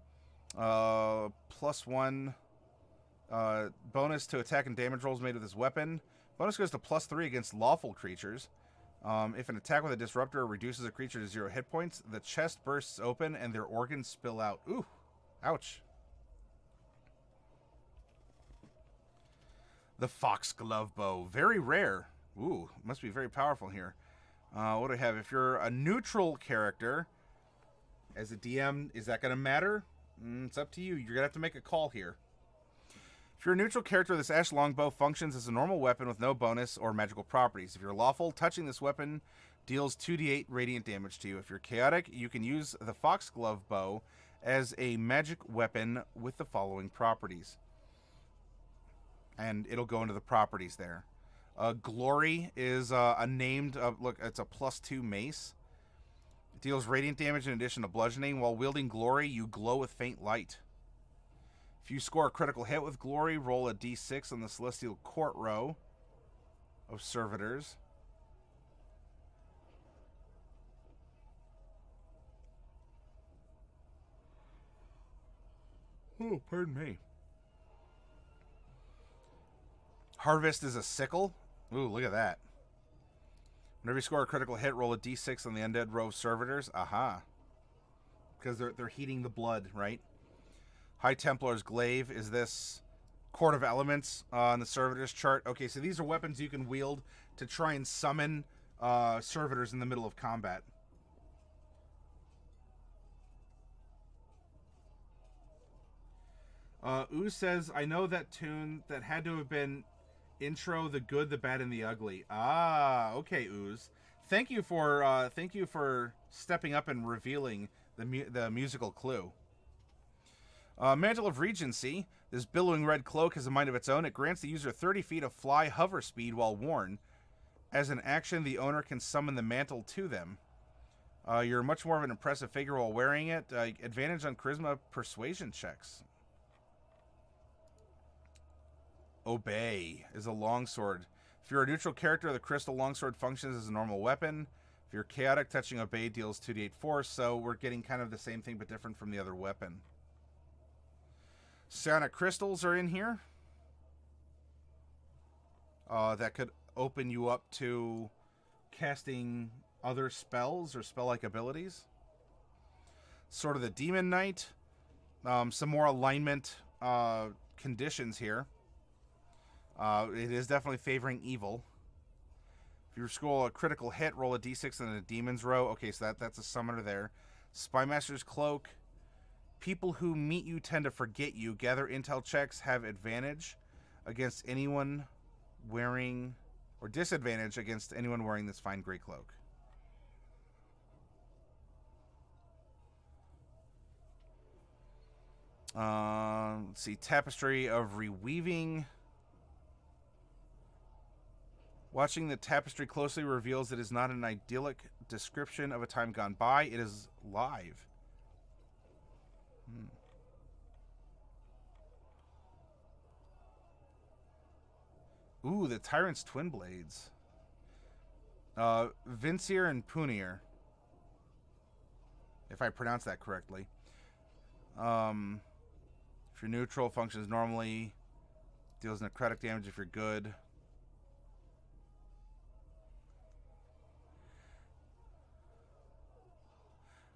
+1 bonus to attack and damage rolls made with this weapon. Bonus goes to +3 against lawful creatures. If an attack with a disruptor reduces a creature to 0 hit points, the chest bursts open and their organs spill out. Ooh, ouch. The Foxglove Bow. Very rare. Ooh, must be very powerful here. What do I have? If you're a neutral character, as a DM, is that going to matter? It's up to you. You're going to have to make a call here. If you're a neutral character, this Ash Longbow functions as a normal weapon with no bonus or magical properties. If you're lawful, touching this weapon deals 2d8 radiant damage to you. If you're chaotic, you can use the Foxglove Bow as a magic weapon with the following properties. And it'll go into the properties there. Glory is a named... look, it's a +2 mace. It deals radiant damage in addition to bludgeoning. While wielding Glory, you glow with faint light. If you score a critical hit with Glory, roll a d6 on the Celestial Court row of Servitors. Oh, pardon me. Harvest is a sickle. Ooh, look at that. Whenever you score a critical hit, roll a d6 on the undead row of servitors. Aha. Because they're heating the blood, right? High Templar's Glaive is this Court of Elements on the servitors chart. Okay, so these are weapons you can wield to try and summon servitors in the middle of combat. Ooze says, I know that tune that had to have been intro, the good, the bad, and the ugly. Ah, okay, Ooze. Thank you for stepping up and revealing the musical clue. Mantle of Regency. This billowing red cloak has a mind of its own. It grants the user 30 feet of fly hover speed while worn. As an action, the owner can summon the mantle to them. You're much more of an impressive figure while wearing it. Advantage on charisma persuasion checks. Obey is a longsword. If you're a neutral character, the crystal longsword functions as a normal weapon. If you're chaotic, touching Obey deals 2d8 force, so we're getting kind of the same thing but different from the other weapon. Psionic crystals are in here. That could open you up to casting other spells or spell-like abilities. Sword of the Demon Knight. Some more alignment conditions here. It is definitely favoring evil. If you score a critical hit, roll a d6 in a demon's row. Okay, so that's a summoner there. Spymaster's Cloak. People who meet you tend to forget you. Gather intel checks, have advantage against anyone wearing, or disadvantage against anyone wearing this fine gray cloak. Let's see, Tapestry of Reweaving. Watching the tapestry closely reveals it is not an idyllic description of a time gone by. It is live. Ooh, the Tyrant's Twin Blades. Vincier and Punier. If I pronounce that correctly. If you're neutral, functions normally. Deals necrotic damage if you're good.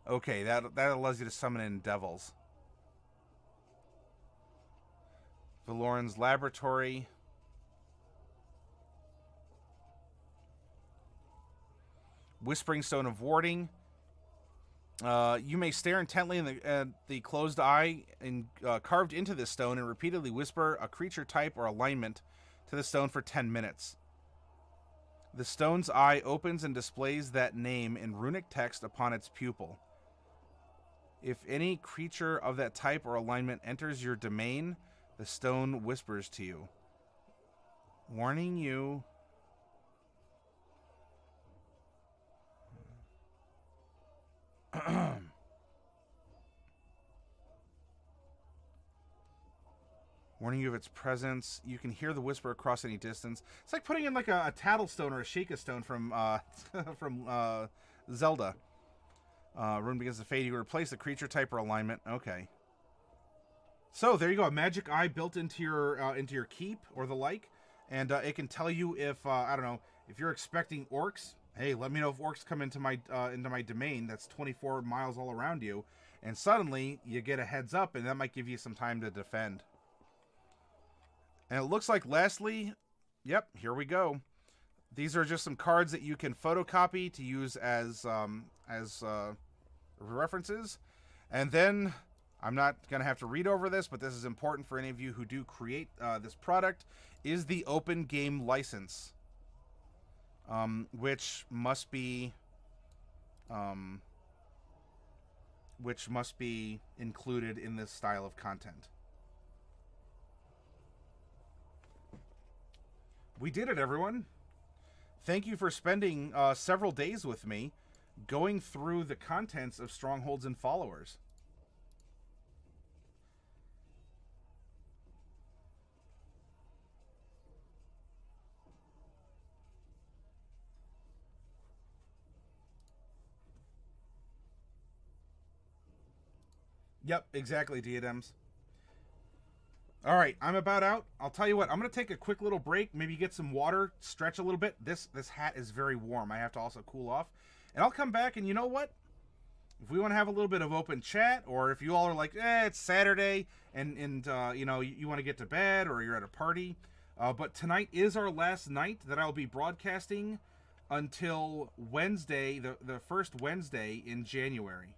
Okay, that allows you to summon in devils. Valoran's Laboratory. Whispering Stone of Warding. You may stare intently in the closed eye and carved into this stone and repeatedly whisper a creature type or alignment to the stone for 10 minutes. The stone's eye opens and displays that name in runic text upon its pupil. If any creature of that type or alignment enters your domain, the stone whispers to you, warning you warning you of its presence. You can hear the whisper across any distance. It's like putting in like a Tattlestone or a Sheikah Stone from from Zelda. Rune begins to fade. You replace the creature type or alignment. Okay. So there you go. A magic eye built into your keep or the like, and it can tell you if I don't know, if you're expecting orcs. Hey, let me know if orcs come into my domain. That's 24 miles all around you, and suddenly you get a heads up, and that might give you some time to defend. And it looks like, lastly, yep, here we go. These are just some cards that you can photocopy to use as references. And then, I'm not going to have to read over this, but this is important for any of you who do create this product, is the open game license, which must be included in this style of content. We did it, everyone. Thank you for spending several days with me going through the contents of Strongholds and Followers. Yep, exactly, Diadems. All right, I'm about out. I'll tell you what, I'm going to take a quick little break, maybe get some water, stretch a little bit. This hat is very warm. I have to also cool off. And I'll come back, and you know what? If we want to have a little bit of open chat, or if you all are like, it's Saturday, and you know, you want to get to bed, or you're at a party. But tonight is our last night that I'll be broadcasting until Wednesday, the first Wednesday in January.